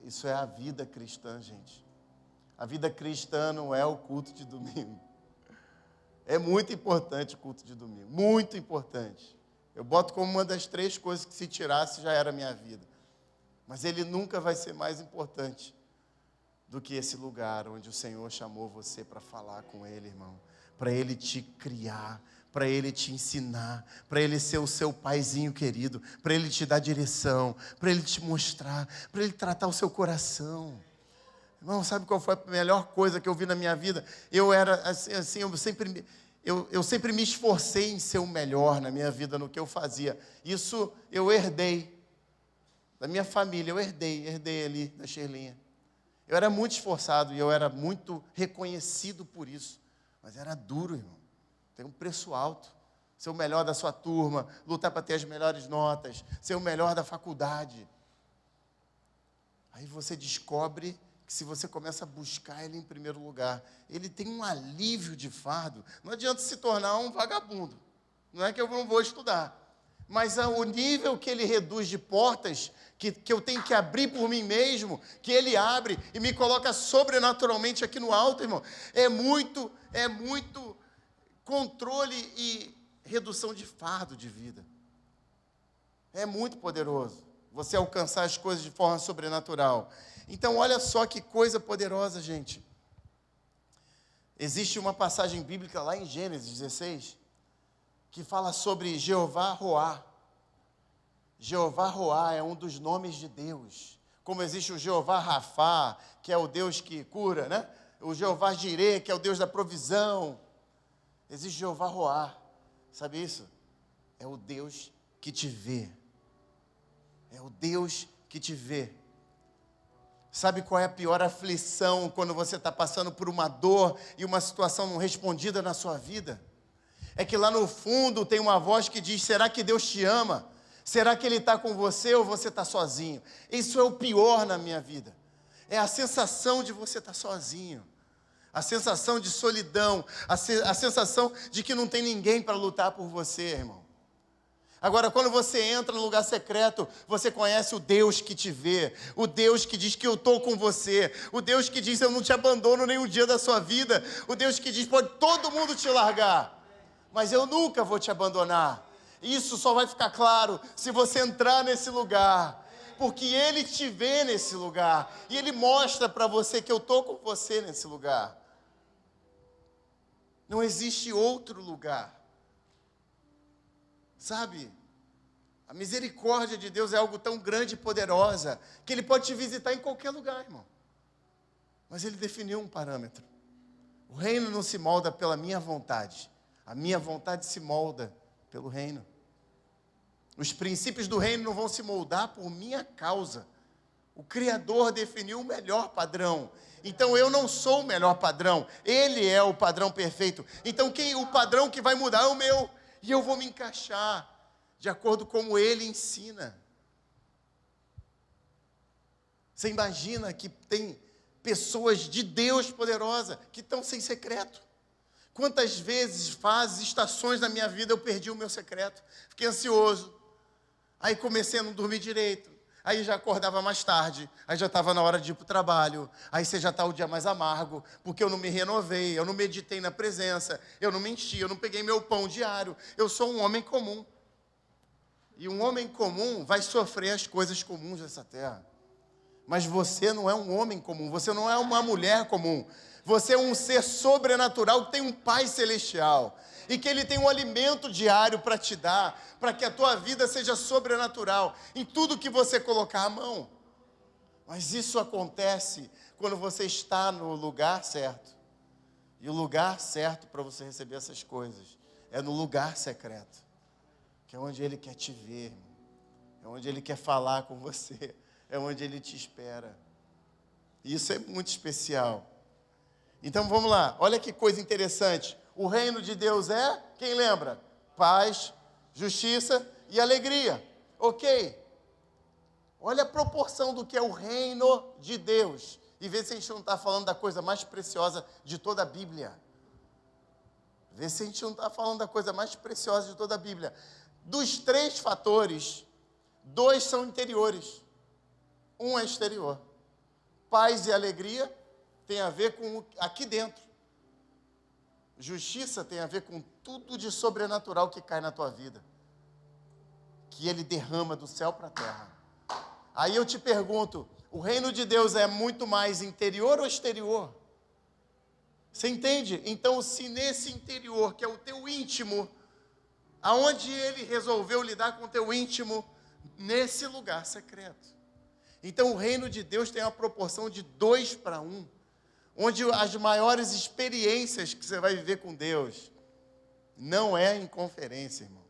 Isso é a vida cristã, gente. A vida cristã não é o culto de domingo. É muito importante o culto de domingo. Muito importante. Eu boto como uma das 3 coisas que se tirasse já era a minha vida. Mas ele nunca vai ser mais importante do que esse lugar onde o Senhor chamou você para falar com Ele, irmão. Para Ele te criar, para Ele te ensinar, para Ele ser o seu paizinho querido, para Ele te dar direção, para Ele te mostrar, para Ele tratar o seu coração. Irmão, sabe qual foi a melhor coisa que eu vi na minha vida? Eu era assim, eu sempre me esforcei em ser o melhor na minha vida, no que eu fazia. Isso eu herdei da minha família, eu herdei ali da Sherlinha. Eu era muito esforçado e eu era muito reconhecido por isso. Mas era duro, irmão. Tem um preço alto. Ser o melhor da sua turma, lutar para ter as melhores notas, ser o melhor da faculdade. Aí você descobre que se você começa a buscar Ele em primeiro lugar, Ele tem um alívio de fardo. Não adianta se tornar um vagabundo. Não é que eu não vou estudar. Mas o nível que Ele reduz de portas, que eu tenho que abrir por mim mesmo, que Ele abre e me coloca sobrenaturalmente aqui no alto, irmão, é muito controle e redução de fardo de vida. É muito poderoso você alcançar as coisas de forma sobrenatural. Então, olha só que coisa poderosa, gente. Existe uma passagem bíblica lá em Gênesis 16, que fala sobre Jeová Roá. Jeová Roá é um dos nomes de Deus. Como existe o Jeová Rafá, que é o Deus que cura, né? O Jeová Jirê, que é o Deus da provisão. Existe Jeová Roá. Sabe isso? É o Deus que te vê. É o Deus que te vê. Sabe qual é a pior aflição quando você está passando por uma dor e uma situação não respondida na sua vida? É que lá no fundo tem uma voz que diz, será que Deus te ama? Será que Ele está com você ou você está sozinho? Isso é o pior na minha vida. É a sensação de você estar sozinho. A sensação de solidão. A sensação de que não tem ninguém para lutar por você, irmão. Agora, quando você entra no lugar secreto, você conhece o Deus que te vê. O Deus que diz que eu estou com você. O Deus que diz, eu não te abandono nenhum dia da sua vida. O Deus que diz, pode todo mundo te largar, mas eu nunca vou te abandonar. Isso só vai ficar claro se você entrar nesse lugar, porque Ele te vê nesse lugar, e Ele mostra para você que eu estou com você nesse lugar. Não existe outro lugar. Sabe? A misericórdia de Deus é algo tão grande e poderosa, que Ele pode te visitar em qualquer lugar, irmão. Mas Ele definiu um parâmetro. O reino não se molda pela minha vontade. A minha vontade se molda pelo reino. Os princípios do reino não vão se moldar por minha causa. O Criador definiu o melhor padrão. Então eu não sou o melhor padrão. Ele é o padrão perfeito. Então o padrão que vai mudar é o meu. E eu vou me encaixar de acordo com como Ele ensina. Você imagina que tem pessoas de Deus poderosa que estão sem secreto. Quantas vezes, fases, estações na minha vida eu perdi o meu secreto. Fiquei ansioso. Aí comecei a não dormir direito. Aí já acordava mais tarde. Aí já estava na hora de ir para o trabalho. Aí você já está o dia mais amargo. Porque eu não me renovei. Eu não meditei na presença. Eu não me enchi. Eu não peguei meu pão diário. Eu sou um homem comum. E um homem comum vai sofrer as coisas comuns dessa terra. Mas você não é um homem comum. Você não é uma mulher comum. Você é um ser sobrenatural que tem um Pai celestial. E que Ele tem um alimento diário para te dar, para que a tua vida seja sobrenatural em tudo que você colocar a mão. Mas isso acontece quando você está no lugar certo. E o lugar certo para você receber essas coisas é no lugar secreto, que é onde Ele quer te ver, irmão. É onde Ele quer falar com você, é onde Ele te espera. E isso é muito especial. Então vamos lá, olha que coisa interessante. O reino de Deus é, quem lembra? Paz, justiça e alegria. Ok? Olha a proporção do que é o reino de Deus. E vê se a gente não está falando da coisa mais preciosa de toda a Bíblia. Vê se a gente não está falando da coisa mais preciosa de toda a Bíblia. Dos 3 fatores, 2 são interiores. Um é exterior. Paz e alegria tem a ver com aqui dentro. Justiça tem a ver com tudo de sobrenatural que cai na tua vida. Que Ele derrama do céu para a terra. Aí eu te pergunto, o reino de Deus é muito mais interior ou exterior? Você entende? Então, se nesse interior, que é o teu íntimo, aonde Ele resolveu lidar com o teu íntimo, nesse lugar secreto. Então, o reino de Deus tem uma proporção de 2 para 1, onde as maiores experiências que você vai viver com Deus não é em conferência, irmão.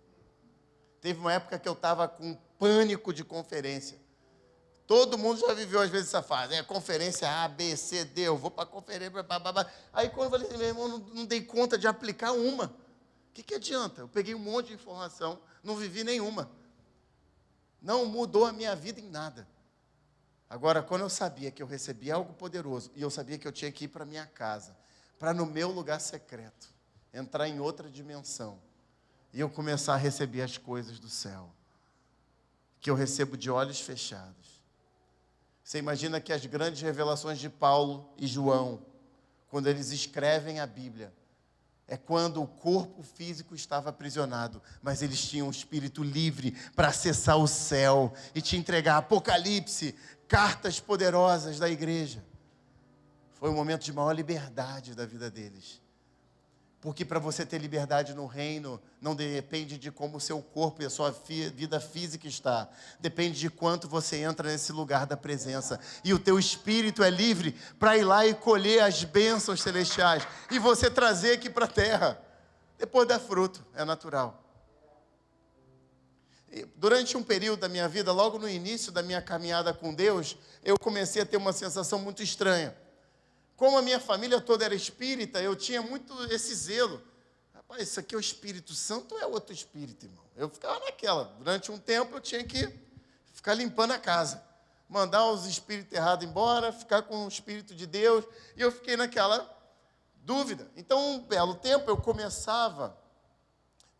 Teve uma época que eu estava com pânico de conferência. Todo mundo já viveu, às vezes, essa fase. É conferência A, B, C, D. Eu vou para a conferência. Blá. Aí, quando eu falei, meu irmão, não dei conta de aplicar uma. O que adianta? Eu peguei um monte de informação, não vivi nenhuma. Não mudou a minha vida em nada. Agora, quando eu sabia que eu recebia algo poderoso, e eu sabia que eu tinha que ir para minha casa, para no meu lugar secreto, entrar em outra dimensão, e eu começar a receber as coisas do céu, que eu recebo de olhos fechados. Você imagina que as grandes revelações de Paulo e João, quando eles escrevem a Bíblia, é quando o corpo físico estava aprisionado, mas eles tinham um espírito livre para acessar o céu e te entregar Apocalipse, cartas poderosas da igreja. Foi um momento de maior liberdade da vida deles. Porque para você ter liberdade no reino, não depende de como o seu corpo e a sua vida física está. Depende de quanto você entra nesse lugar da presença. E o teu espírito é livre para ir lá e colher as bênçãos celestiais. E você trazer aqui para a terra. Depois dá fruto, é natural. E durante um período da minha vida, logo no início da minha caminhada com Deus, eu comecei a ter uma sensação muito estranha. Como a minha família toda era espírita, eu tinha muito esse zelo. Rapaz, isso aqui é o Espírito Santo ou é outro espírito, irmão? Eu ficava naquela. Durante um tempo eu tinha que ficar limpando a casa. Mandar os espíritos errados embora, ficar com o Espírito de Deus. E eu fiquei naquela dúvida. Então, um belo tempo eu começava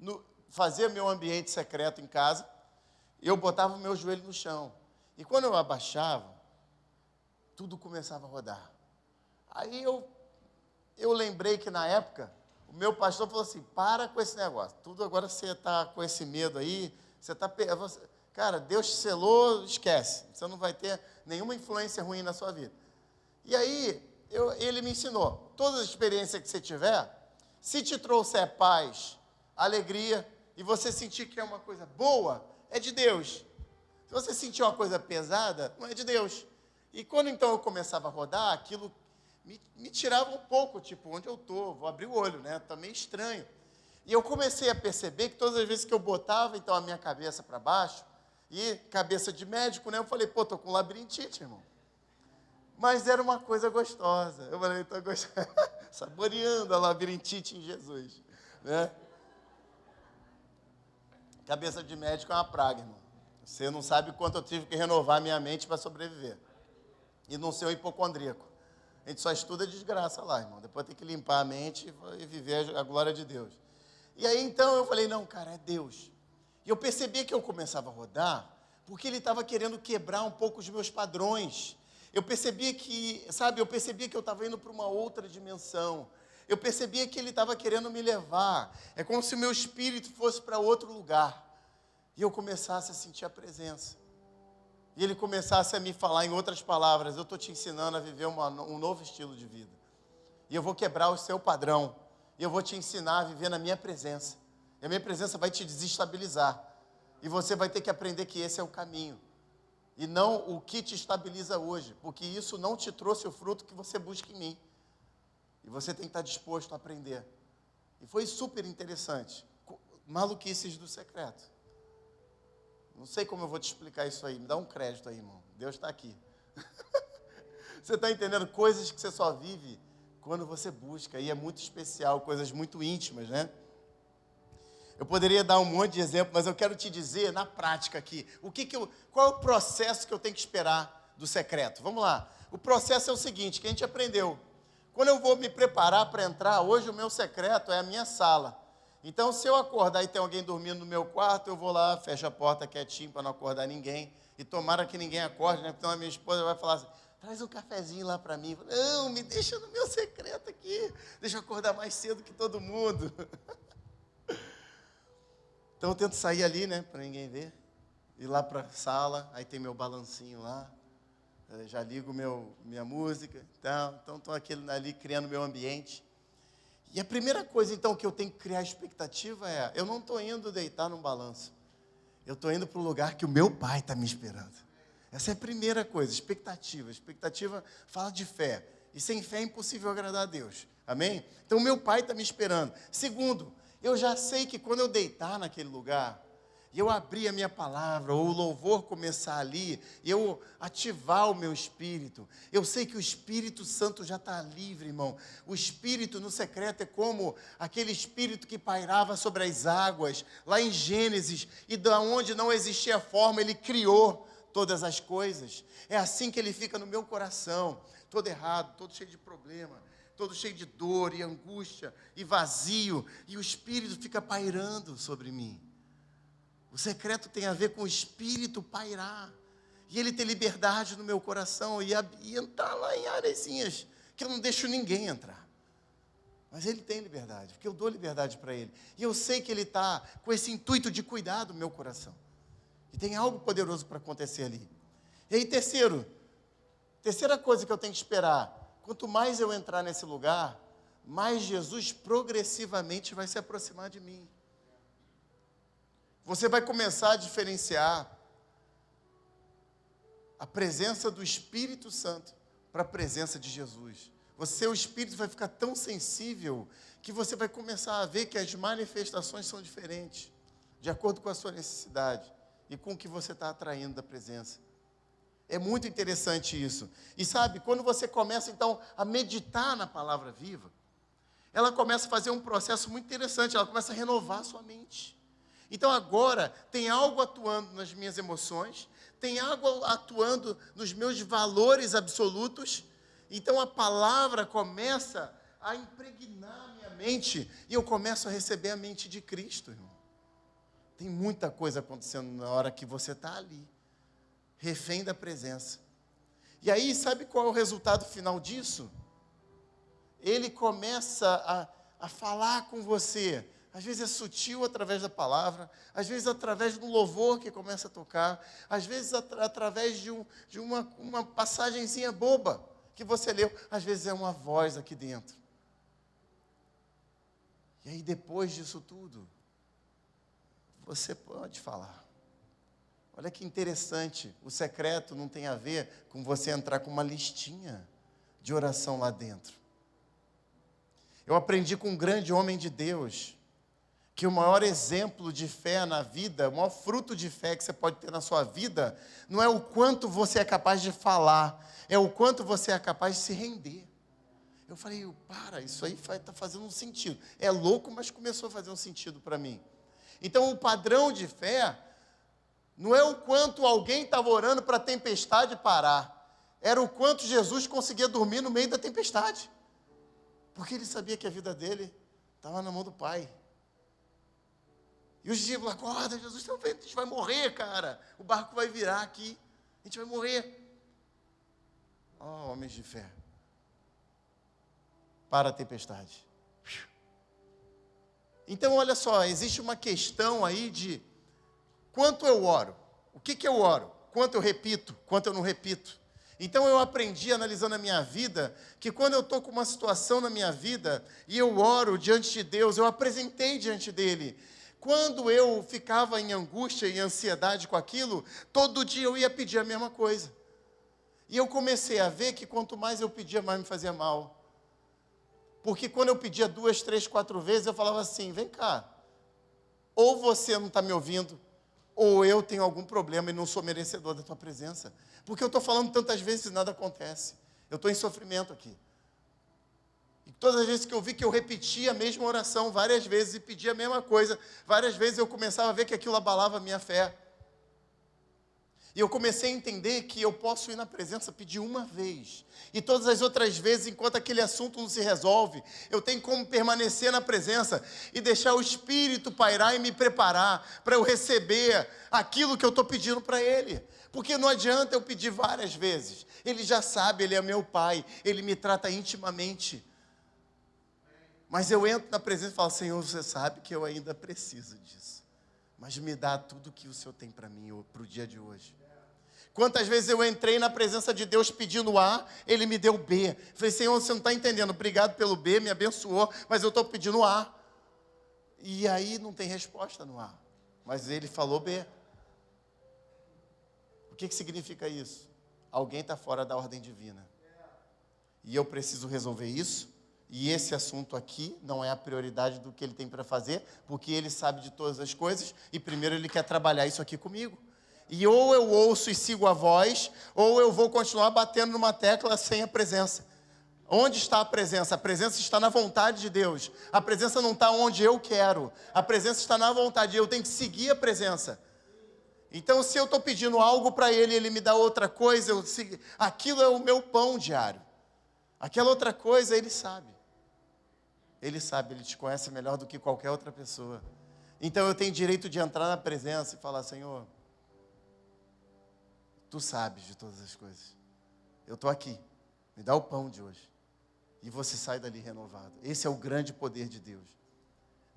a fazer meu ambiente secreto em casa. E eu botava o meu joelho no chão. E quando eu abaixava, tudo começava a rodar. Aí eu lembrei que na época, o meu pastor falou assim, para com esse negócio, tudo agora você está com esse medo aí, você está... Cara, Deus te selou, esquece, você não vai ter nenhuma influência ruim na sua vida. E aí, ele me ensinou, todas as experiências que você tiver, se te trouxer paz, alegria, e você sentir que é uma coisa boa, é de Deus. Se você sentir uma coisa pesada, não é de Deus. E quando então eu começava a rodar, aquilo me tirava um pouco, tipo, onde eu estou, vou abrir o olho, né? Está meio estranho. E eu comecei a perceber que todas as vezes que eu botava, então, a minha cabeça para baixo, e cabeça de médico, né? Eu falei, pô, estou com labirintite, irmão. Mas era uma coisa gostosa. Eu falei, estou saboreando a labirintite em Jesus, né? Cabeça de médico é uma praga, irmão. Você não sabe quanto eu tive que renovar minha mente para sobreviver. E não ser um hipocondríaco. A gente só estuda desgraça lá, irmão. Depois tem que limpar a mente e viver a glória de Deus. E aí, então, eu falei, não, cara, é Deus. E eu percebi que eu começava a rodar, porque Ele estava querendo quebrar um pouco os meus padrões. Eu percebia que, eu estava indo para uma outra dimensão. Eu percebia que Ele estava querendo me levar. É como se o meu espírito fosse para outro lugar. E eu começasse a sentir a presença. E Ele começasse a me falar em outras palavras, eu estou te ensinando a viver um novo estilo de vida. E eu vou quebrar o seu padrão. E eu vou te ensinar a viver na minha presença. E a minha presença vai te desestabilizar. E você vai ter que aprender que esse é o caminho. E não o que te estabiliza hoje. Porque isso não te trouxe o fruto que você busca em mim. E você tem que estar disposto a aprender. E foi super interessante. Maluquices do secreto. Não sei como eu vou te explicar isso aí. Me dá um crédito aí, irmão. Deus está aqui. Você está entendendo? Coisas que você só vive quando você busca. E é muito especial, coisas muito íntimas, né? Eu poderia dar um monte de exemplo, mas eu quero te dizer, na prática aqui, qual é o processo que eu tenho que esperar do secreto? Vamos lá. O processo é o seguinte, que a gente aprendeu. Quando eu vou me preparar para entrar, hoje o meu secreto é a minha sala. Então, se eu acordar e tem alguém dormindo no meu quarto, eu vou lá, fecho a porta quietinho para não acordar ninguém. E tomara que ninguém acorde, né? Então a minha esposa vai falar assim, traz um cafezinho lá para mim. Não, me deixa no meu secreto aqui. Deixa eu acordar mais cedo que todo mundo. Então eu tento sair ali, né, para ninguém ver. Ir lá para a sala, aí tem meu balancinho lá. Eu já ligo minha música. Então estou ali criando meu ambiente. E a primeira coisa, então, que eu tenho que criar expectativa é, eu não estou indo deitar num balanço. Eu estou indo para o lugar que o meu pai está me esperando. Essa é a primeira coisa, expectativa. Expectativa fala de fé. E sem fé é impossível agradar a Deus. Amém? Então, o meu pai está me esperando. Segundo, eu já sei que quando eu deitar naquele lugar, e eu abrir a minha palavra, ou o louvor começar ali, e eu ativar o meu espírito, eu sei que o Espírito Santo já está livre, irmão. O Espírito no secreto é como aquele Espírito que pairava sobre as águas, lá em Gênesis, e da onde não existia forma, Ele criou todas as coisas. É assim que Ele fica no meu coração, todo errado, todo cheio de problema, todo cheio de dor e angústia e vazio, e o Espírito fica pairando sobre mim. O secreto tem a ver com o Espírito pairar. E Ele ter liberdade no meu coração. E entrar lá em arezinhas que eu não deixo ninguém entrar. Mas Ele tem liberdade, porque eu dou liberdade para Ele. E eu sei que Ele está com esse intuito de cuidar do meu coração. E tem algo poderoso para acontecer ali. E aí, terceira coisa que eu tenho que esperar. Quanto mais eu entrar nesse lugar, mais Jesus progressivamente vai se aproximar de mim. Você vai começar a diferenciar a presença do Espírito Santo para a presença de Jesus. O espírito vai ficar tão sensível que você vai começar a ver que as manifestações são diferentes, de acordo com a sua necessidade e com o que você está atraindo da presença. É muito interessante isso. E sabe, quando você começa então a meditar na palavra viva, ela começa a fazer um processo muito interessante, ela começa a renovar a sua mente. Então agora tem algo atuando nas minhas emoções, tem algo atuando nos meus valores absolutos. Então a palavra começa a impregnar a minha mente e eu começo a receber a mente de Cristo, irmão. Tem muita coisa acontecendo na hora que você está ali, refém da presença. E aí, sabe qual é o resultado final disso? Ele começa a falar com você. Às vezes é sutil através da palavra, às vezes através do louvor que começa a tocar, às vezes através de uma passagenzinha boba que você leu, às vezes é uma voz aqui dentro. E aí depois disso tudo, você pode falar. Olha que interessante, o secreto não tem a ver com você entrar com uma listinha de oração lá dentro. Eu aprendi com um grande homem de Deus, que o maior exemplo de fé na vida, o maior fruto de fé que você pode ter na sua vida, não é o quanto você é capaz de falar, é o quanto você é capaz de se render. Eu falei, isso aí está fazendo um sentido. É louco, mas começou a fazer um sentido para mim. Então o padrão de fé não é o quanto alguém estava orando para a tempestade parar, era o quanto Jesus conseguia dormir no meio da tempestade. Porque ele sabia que a vida dele estava na mão do Pai. E os discípulos, acorda, Jesus, a gente vai morrer, cara. O barco vai virar aqui, a gente vai morrer. Homens de fé. Para a tempestade. Então, olha só, existe uma questão aí de quanto eu oro. O que eu oro? Quanto eu repito? Quanto eu não repito? Então eu aprendi, analisando a minha vida, que quando eu estou com uma situação na minha vida, e eu oro diante de Deus, eu apresentei diante dele. Quando eu ficava em angústia e ansiedade com aquilo, todo dia eu ia pedir a mesma coisa. E eu comecei a ver que quanto mais eu pedia, mais me fazia mal. Porque quando eu pedia 2, 3, 4 vezes, eu falava assim, vem cá, ou você não está me ouvindo, ou eu tenho algum problema e não sou merecedor da tua presença. Porque eu estou falando tantas vezes e nada acontece. Eu estou em sofrimento aqui. E todas as vezes que eu vi que eu repetia a mesma oração várias vezes e pedia a mesma coisa, várias vezes eu começava a ver que aquilo abalava a minha fé. E eu comecei a entender que eu posso ir na presença, pedir uma vez. E todas as outras vezes, enquanto aquele assunto não se resolve, eu tenho como permanecer na presença e deixar o Espírito pairar e me preparar para eu receber aquilo que eu estou pedindo para Ele. Porque não adianta eu pedir várias vezes. Ele já sabe, Ele é meu Pai, Ele me trata intimamente. Mas eu entro na presença e falo, Senhor, você sabe que eu ainda preciso disso. Mas me dá tudo que o Senhor tem para mim, para o dia de hoje. Quantas vezes eu entrei na presença de Deus pedindo A, Ele me deu B. Falei, Senhor, você não está entendendo, obrigado pelo B, me abençoou, mas eu estou pedindo A. E aí não tem resposta no A, mas Ele falou B. O que significa isso? Alguém está fora da ordem divina. E eu preciso resolver isso, e esse assunto aqui não é a prioridade do que Ele tem para fazer, porque Ele sabe de todas as coisas, e primeiro Ele quer trabalhar isso aqui comigo. E ou eu ouço e sigo a voz, ou eu vou continuar batendo numa tecla sem a presença. Onde está a presença? A presença está na vontade de Deus. A presença não está onde eu quero. A presença está na vontade. Eu tenho que seguir a presença. Então, se eu estou pedindo algo para Ele, Ele me dá outra coisa, aquilo é o meu pão diário. Aquela outra coisa, Ele sabe. Ele sabe, Ele te conhece melhor do que qualquer outra pessoa. Então, eu tenho direito de entrar na presença e falar, Senhor, Tu sabes de todas as coisas. Eu estou aqui. Me dá o pão de hoje. E você sai dali renovado. Esse é o grande poder de Deus.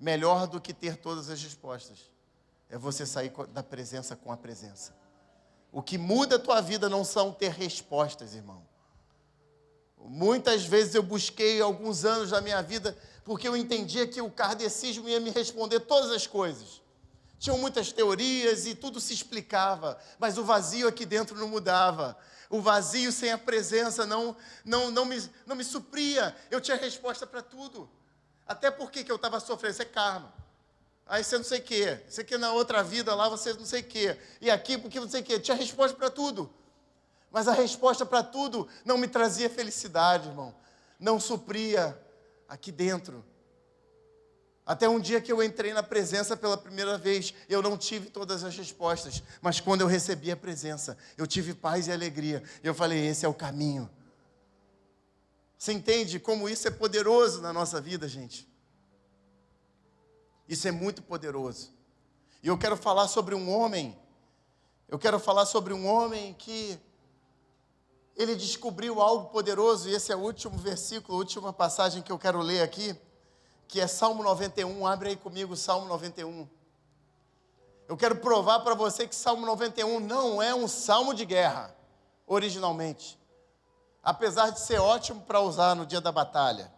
Melhor do que ter todas as respostas é você sair da presença com a presença. O que muda a tua vida não são ter respostas, irmão. Muitas vezes eu busquei alguns anos da minha vida porque eu entendia que o kardecismo ia me responder todas as coisas. Tinham muitas teorias e tudo se explicava, mas o vazio aqui dentro não mudava. O vazio sem a presença não me supria. Eu tinha resposta para tudo. Até porque que eu estava sofrendo, isso é karma. Aí você não sei o quê. Isso aqui na outra vida lá você não sei o quê. E aqui porque não sei o quê. Tinha resposta para tudo. Mas a resposta para tudo não me trazia felicidade, irmão. Não supria aqui dentro. Até um dia que eu entrei na presença pela primeira vez, eu não tive todas as respostas, mas quando eu recebi a presença, eu tive paz e alegria. Eu falei, esse é o caminho. Você entende como isso é poderoso na nossa vida, gente? Isso é muito poderoso. E eu quero falar sobre um homem, que ele descobriu algo poderoso, e esse é o último versículo, a última passagem que eu quero ler aqui, que é Salmo 91, abre aí comigo Salmo 91. Eu quero provar para você que Salmo 91 não é um salmo de guerra, originalmente. Apesar de ser ótimo para usar no dia da batalha.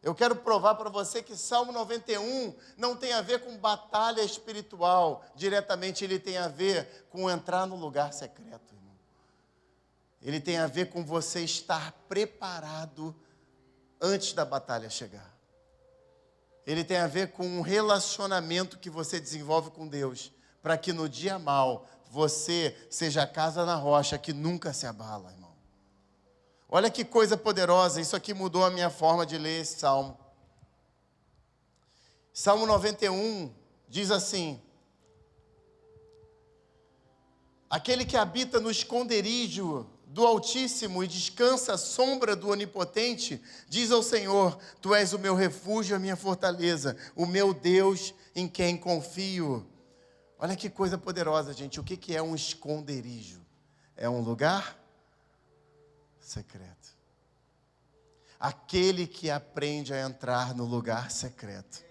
Eu quero provar para você que Salmo 91 não tem a ver com batalha espiritual, diretamente ele tem a ver com entrar no lugar secreto, irmão. Ele tem a ver com você estar preparado antes da batalha chegar. Ele tem a ver com um relacionamento que você desenvolve com Deus, para que no dia mau, você seja a casa na rocha que nunca se abala, irmão. Olha que coisa poderosa, isso aqui mudou a minha forma de ler esse salmo. Salmo 91 diz assim: aquele que habita no esconderijo do Altíssimo e descansa à sombra do Onipotente, diz ao Senhor, Tu és o meu refúgio, a minha fortaleza, o meu Deus em quem confio. Olha que coisa poderosa, gente. O que é um esconderijo? É um lugar secreto. Aquele que aprende a entrar no lugar secreto,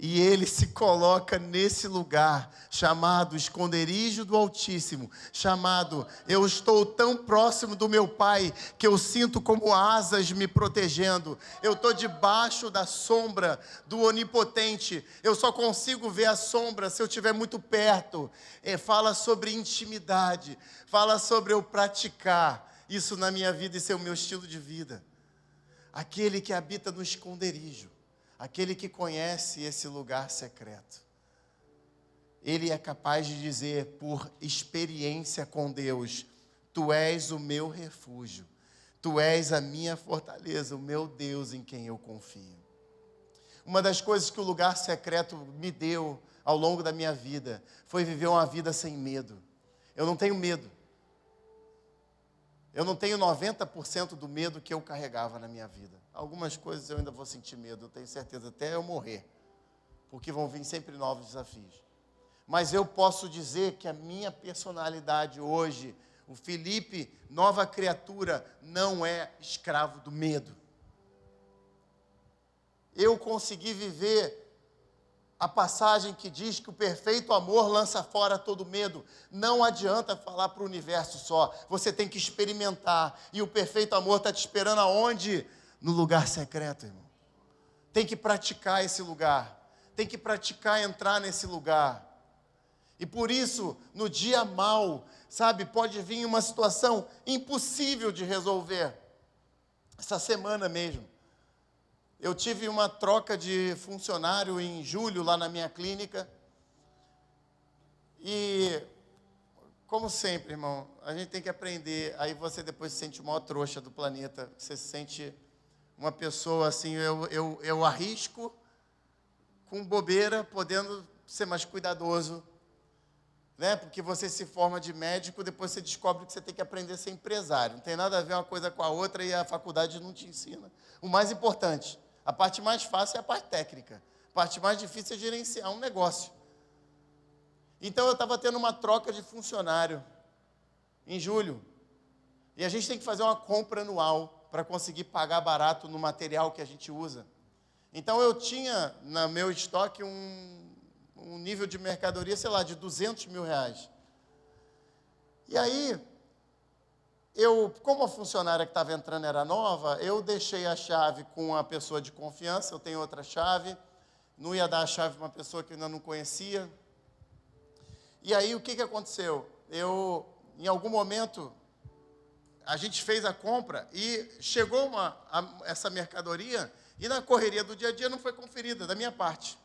E ele se coloca nesse lugar chamado esconderijo do Altíssimo, chamado eu estou tão próximo do meu Pai que eu sinto como asas me protegendo. Eu estou debaixo da sombra do Onipotente. Eu só consigo ver a sombra se eu estiver muito perto. Fala sobre intimidade, fala sobre eu praticar isso na minha vida e ser o meu estilo de vida. Aquele que habita no esconderijo. Aquele que conhece esse lugar secreto, ele é capaz de dizer, por experiência com Deus, tu és o meu refúgio, tu és a minha fortaleza, o meu Deus em quem eu confio. Uma das coisas que o lugar secreto me deu ao longo da minha vida, foi viver uma vida sem medo. Eu não tenho medo. Eu não tenho 90% do medo que eu carregava na minha vida. Algumas coisas eu ainda vou sentir medo, eu tenho certeza, até eu morrer. Porque vão vir sempre novos desafios. Mas eu posso dizer que a minha personalidade hoje, o Felipe, nova criatura, não é escravo do medo. Eu consegui viver a passagem que diz que o perfeito amor lança fora todo medo. Não adianta falar para o universo só. Você tem que experimentar. E o perfeito amor está te esperando aonde? No lugar secreto, irmão. Tem que praticar esse lugar. Tem que praticar entrar nesse lugar. E por isso, no dia mau, sabe, pode vir uma situação impossível de resolver. Essa semana mesmo. Eu tive uma troca de funcionário em julho lá na minha clínica. E, como sempre, irmão, a gente tem que aprender. Aí você depois se sente o maior trouxa do planeta. Você se sente uma pessoa assim, eu arrisco com bobeira, podendo ser mais cuidadoso. Né? Porque você se forma de médico, depois você descobre que você tem que aprender a ser empresário. Não tem nada a ver uma coisa com a outra e a faculdade não te ensina. O mais importante, a parte mais fácil é a parte técnica. A parte mais difícil é gerenciar um negócio. Então eu estava tendo uma troca de funcionário em julho. E a gente tem que fazer uma compra anual para conseguir pagar barato no material que a gente usa. Então eu tinha no meu estoque um nível de mercadoria, sei lá, de 200 mil reais. E aí, como a funcionária que estava entrando era nova, eu deixei a chave com uma pessoa de confiança, eu tenho outra chave, não ia dar a chave para uma pessoa que eu ainda não conhecia. E aí, o que aconteceu? Em algum momento, a gente fez a compra e chegou essa mercadoria e na correria do dia a dia não foi conferida, da minha parte.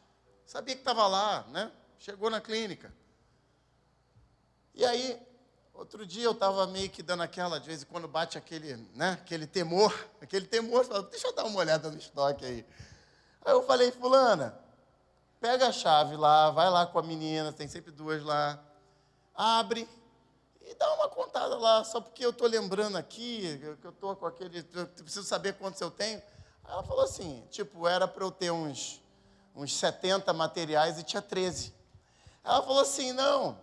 Sabia que estava lá, né? Chegou na clínica. E aí, outro dia eu estava meio que dando aquela, de vez em quando bate aquele temor, falei, deixa eu dar uma olhada no estoque aí. Aí eu falei, fulana, pega a chave lá, vai lá com a menina, tem sempre duas lá, abre e dá uma contada lá, só porque eu estou lembrando aqui, que eu estou com aquele, eu preciso saber quantos eu tenho. Aí ela falou assim, era para eu ter uns 70 materiais e tinha 13. Ela falou assim, não,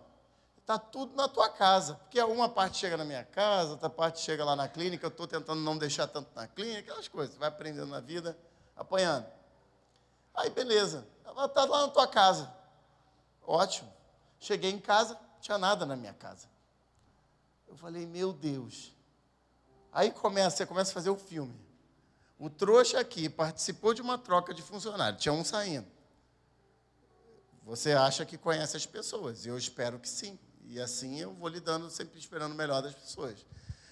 está tudo na tua casa, porque uma parte chega na minha casa, outra parte chega lá na clínica, eu estou tentando não deixar tanto na clínica, aquelas coisas, vai aprendendo na vida, apanhando. Aí, beleza, ela está lá na tua casa. Ótimo. Cheguei em casa, não tinha nada na minha casa. Eu falei, meu Deus. Aí você começa a fazer o filme. O trouxa aqui participou de uma troca de funcionário, tinha um saindo. Você acha que conhece as pessoas, eu espero que sim. E assim eu vou lidando, sempre esperando o melhor das pessoas.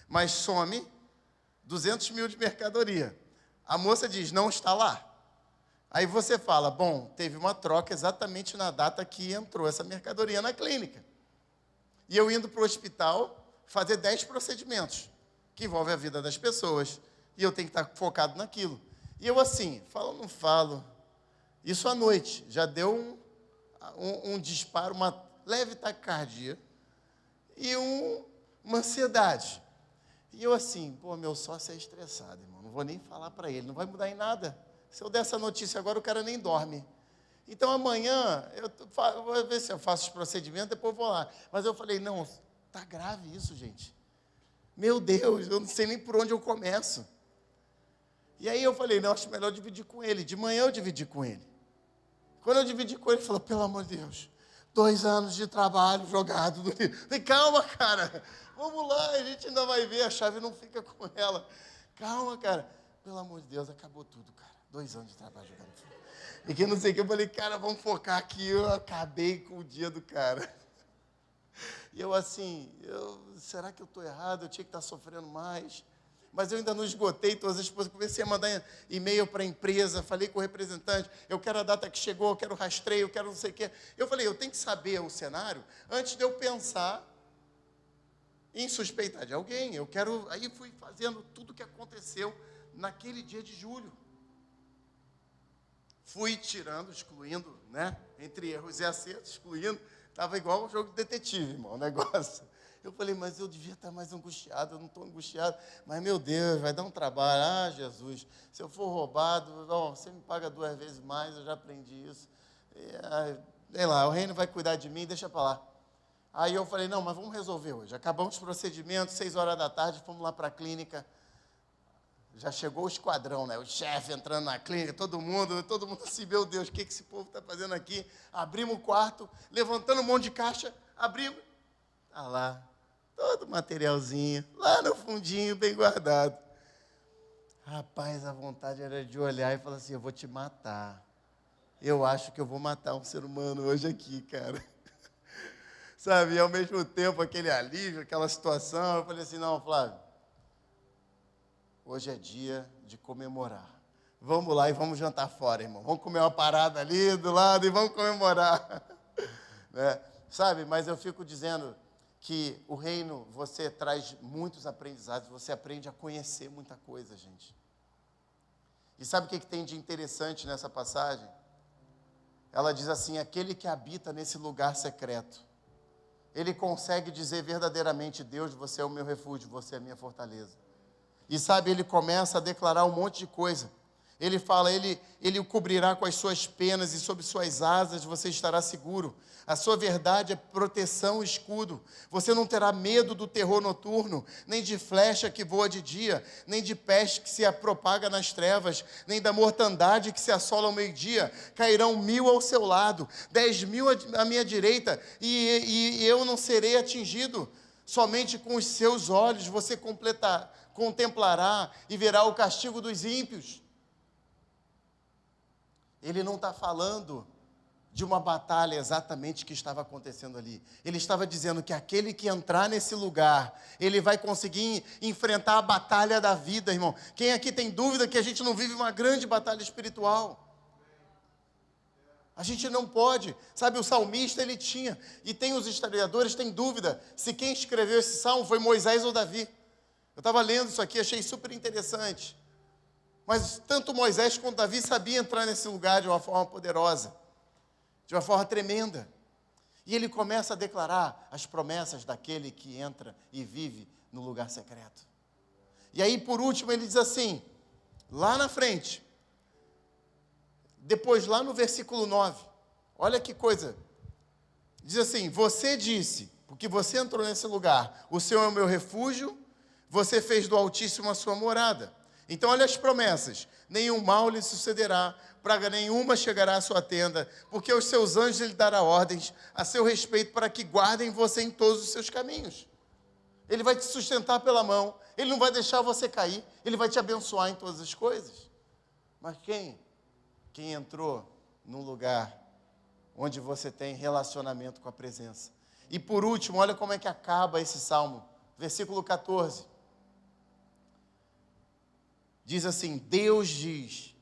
Mas some 200 mil de mercadoria. A moça diz, não está lá. Aí você fala, bom, teve uma troca exatamente na data que entrou essa mercadoria na clínica. E eu indo para o hospital fazer 10 procedimentos, que envolvem a vida das pessoas. E eu tenho que estar focado naquilo. E eu assim, falo ou não falo? Isso à noite, já deu um disparo, uma leve taquicardia e uma ansiedade. E eu assim, meu sócio é estressado, irmão, não vou nem falar para ele, não vai mudar em nada. Se eu der essa notícia agora, o cara nem dorme. Então amanhã, vou ver se eu faço os procedimentos, depois vou lá. Mas eu falei, não, está grave isso, gente. Meu Deus, eu não sei nem por onde eu começo. E aí eu falei, não, acho melhor dividir com ele. De manhã eu dividi com ele. Quando eu dividi com ele, ele falou, pelo amor de Deus, 2 anos de trabalho jogado no lixo. Falei, calma, cara, vamos lá, a gente ainda vai ver, a chave não fica com ela. Calma, cara. Pelo amor de Deus, acabou tudo, cara. 2 anos de trabalho jogado fora. E que não sei o que, eu falei, cara, vamos focar aqui. Eu acabei com o dia do cara. E eu assim, será que eu estou errado? Eu tinha que estar sofrendo mais. Mas eu ainda não esgotei todas as coisas. Comecei a mandar e-mail para a empresa, falei com o representante, eu quero a data que chegou, eu quero o rastreio, eu quero não sei o quê. Eu falei, eu tenho que saber o cenário antes de eu pensar em suspeitar de alguém. Eu quero. Aí fui fazendo tudo o que aconteceu naquele dia de julho. Fui tirando, excluindo, né? Entre erros e acertos, excluindo. Estava igual um jogo de detetive, irmão, o negócio. Eu falei, mas eu devia estar mais angustiado, eu não estou angustiado. Mas, meu Deus, vai dar um trabalho. Ah, Jesus, se eu for roubado, não, você me paga 2 vezes mais, eu já aprendi isso. Sei lá, o reino vai cuidar de mim, deixa para lá. Aí eu falei, não, mas vamos resolver hoje. Acabamos os procedimentos, 6 horas da tarde, fomos lá para a clínica. Já chegou o esquadrão, né? O chefe entrando na clínica, todo mundo assim, meu Deus, o que esse povo está fazendo aqui? Abrimos o quarto, levantando um monte de caixa, abrimos. Está lá, todo o materialzinho, lá no fundinho, bem guardado. Rapaz, a vontade era de olhar e falar assim, eu vou te matar. Eu acho que eu vou matar um ser humano hoje aqui, cara. Sabe, e ao mesmo tempo, aquele alívio, aquela situação, eu falei assim, não, Flávio, hoje é dia de comemorar. Vamos lá e vamos jantar fora, irmão. Vamos comer uma parada ali do lado e vamos comemorar. Né? Sabe, mas eu fico dizendo que o reino, você traz muitos aprendizados, você aprende a conhecer muita coisa, gente. E sabe o que tem de interessante nessa passagem? Ela diz assim, aquele que habita nesse lugar secreto, ele consegue dizer verdadeiramente, Deus, você é o meu refúgio, você é a minha fortaleza. E sabe, ele começa a declarar um monte de coisa. Ele fala, ele o cobrirá com as suas penas e sob suas asas você estará seguro. A sua verdade é proteção e escudo. Você não terá medo do terror noturno, nem de flecha que voa de dia, nem de peste que se propaga nas trevas, nem da mortandade que se assola ao meio-dia. Cairão 1000 ao seu lado, 10.000 à minha direita, e eu não serei atingido. Somente com os seus olhos você contemplará e verá o castigo dos ímpios. Ele não está falando de uma batalha exatamente que estava acontecendo ali. Ele estava dizendo que aquele que entrar nesse lugar, ele vai conseguir enfrentar a batalha da vida, irmão. Quem aqui tem dúvida que a gente não vive uma grande batalha espiritual? A gente não pode. Sabe, o salmista, ele tinha, e tem os historiadores, têm dúvida se quem escreveu esse salmo foi Moisés ou Davi. Eu estava lendo isso aqui, achei super interessante. Mas tanto Moisés quanto Davi sabiam entrar nesse lugar de uma forma poderosa, de uma forma tremenda. E ele começa a declarar as promessas daquele que entra e vive no lugar secreto. E aí, por último, ele diz assim, lá na frente, depois lá no versículo 9, olha que coisa, diz assim, você disse, porque você entrou nesse lugar, o Senhor é o meu refúgio, você fez do Altíssimo a sua morada. Então, olha as promessas. Nenhum mal lhe sucederá, praga nenhuma chegará à sua tenda, porque aos seus anjos ele dará ordens a seu respeito para que guardem você em todos os seus caminhos. Ele vai te sustentar pela mão, ele não vai deixar você cair, ele vai te abençoar em todas as coisas. Mas quem entrou num lugar onde você tem relacionamento com a presença? E por último, olha como é que acaba esse salmo, versículo 14. Diz assim, Deus diz,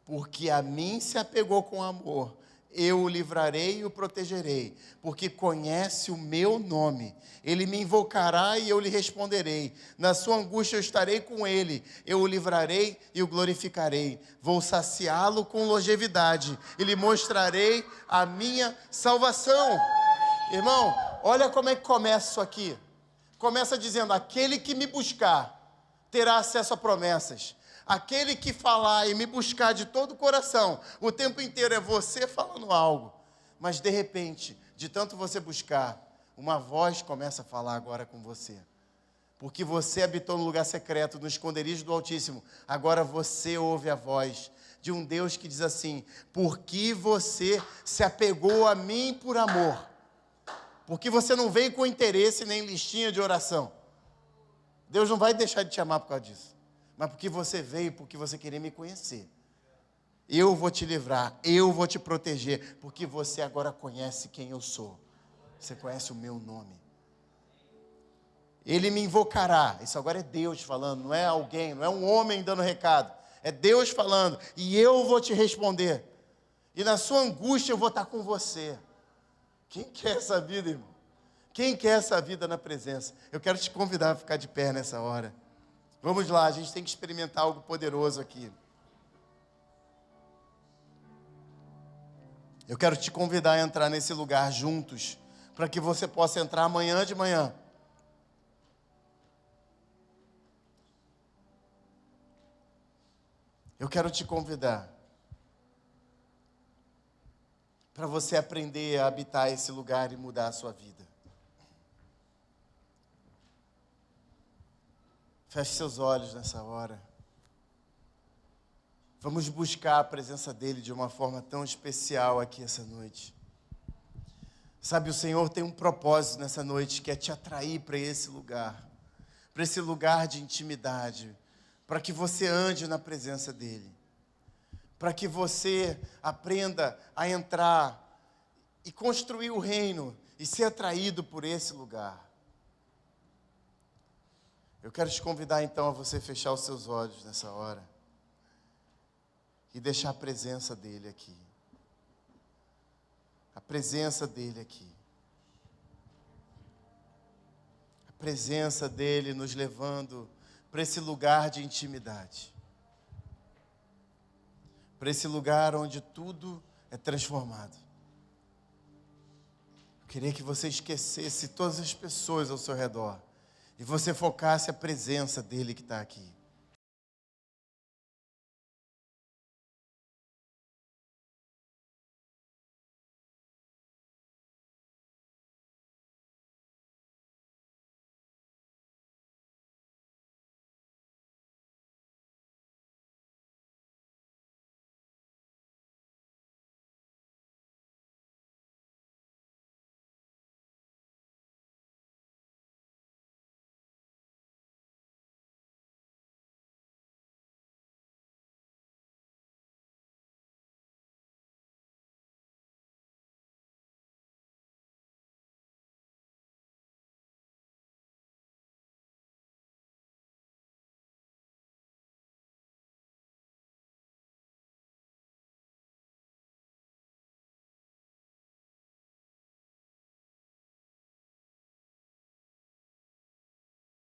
porque a mim se apegou com amor, eu o livrarei e o protegerei, porque conhece o meu nome. Ele me invocará e eu lhe responderei. Na sua angústia eu estarei com ele, eu o livrarei e o glorificarei. Vou saciá-lo com longevidade e lhe mostrarei a minha salvação. Irmão, olha como é que começa isso aqui. Começa dizendo, aquele que me buscar terá acesso a promessas. Aquele que falar e me buscar de todo o coração, o tempo inteiro é você falando algo, mas de repente, de tanto você buscar, uma voz começa a falar agora com você. Porque você habitou no lugar secreto, no esconderijo do Altíssimo, agora você ouve a voz de um Deus que diz assim: porque você se apegou a mim por amor, porque você não veio com interesse nem listinha de oração. Deus não vai deixar de te amar por causa disso, mas porque você veio, porque você queria me conhecer. Eu vou te livrar, eu vou te proteger, porque você agora conhece quem eu sou. Você conhece o meu nome. Ele me invocará. Isso agora é Deus falando, não é alguém, não é um homem dando recado. É Deus falando, e eu vou te responder. E na sua angústia eu vou estar com você. Quem quer essa vida, irmão? Quem quer essa vida na presença? Eu quero te convidar a ficar de pé nessa hora. Vamos lá, a gente tem que experimentar algo poderoso aqui. Eu quero te convidar a entrar nesse lugar juntos, para que você possa entrar amanhã de manhã. Eu quero te convidar para você aprender a habitar esse lugar e mudar a sua vida. Feche seus olhos nessa hora. Vamos buscar a presença dEle de uma forma tão especial aqui essa noite. Sabe, o Senhor tem um propósito nessa noite, que é te atrair para esse lugar de intimidade, para que você ande na presença dEle, para que você aprenda a entrar e construir o reino e ser atraído por esse lugar. Eu quero te convidar então a você fechar os seus olhos nessa hora e deixar a presença dEle aqui. A presença dEle aqui. A presença dEle nos levando para esse lugar de intimidade. Para esse lugar onde tudo é transformado. Eu queria que você esquecesse todas as pessoas ao seu redor e você focasse a presença dEle que está aqui.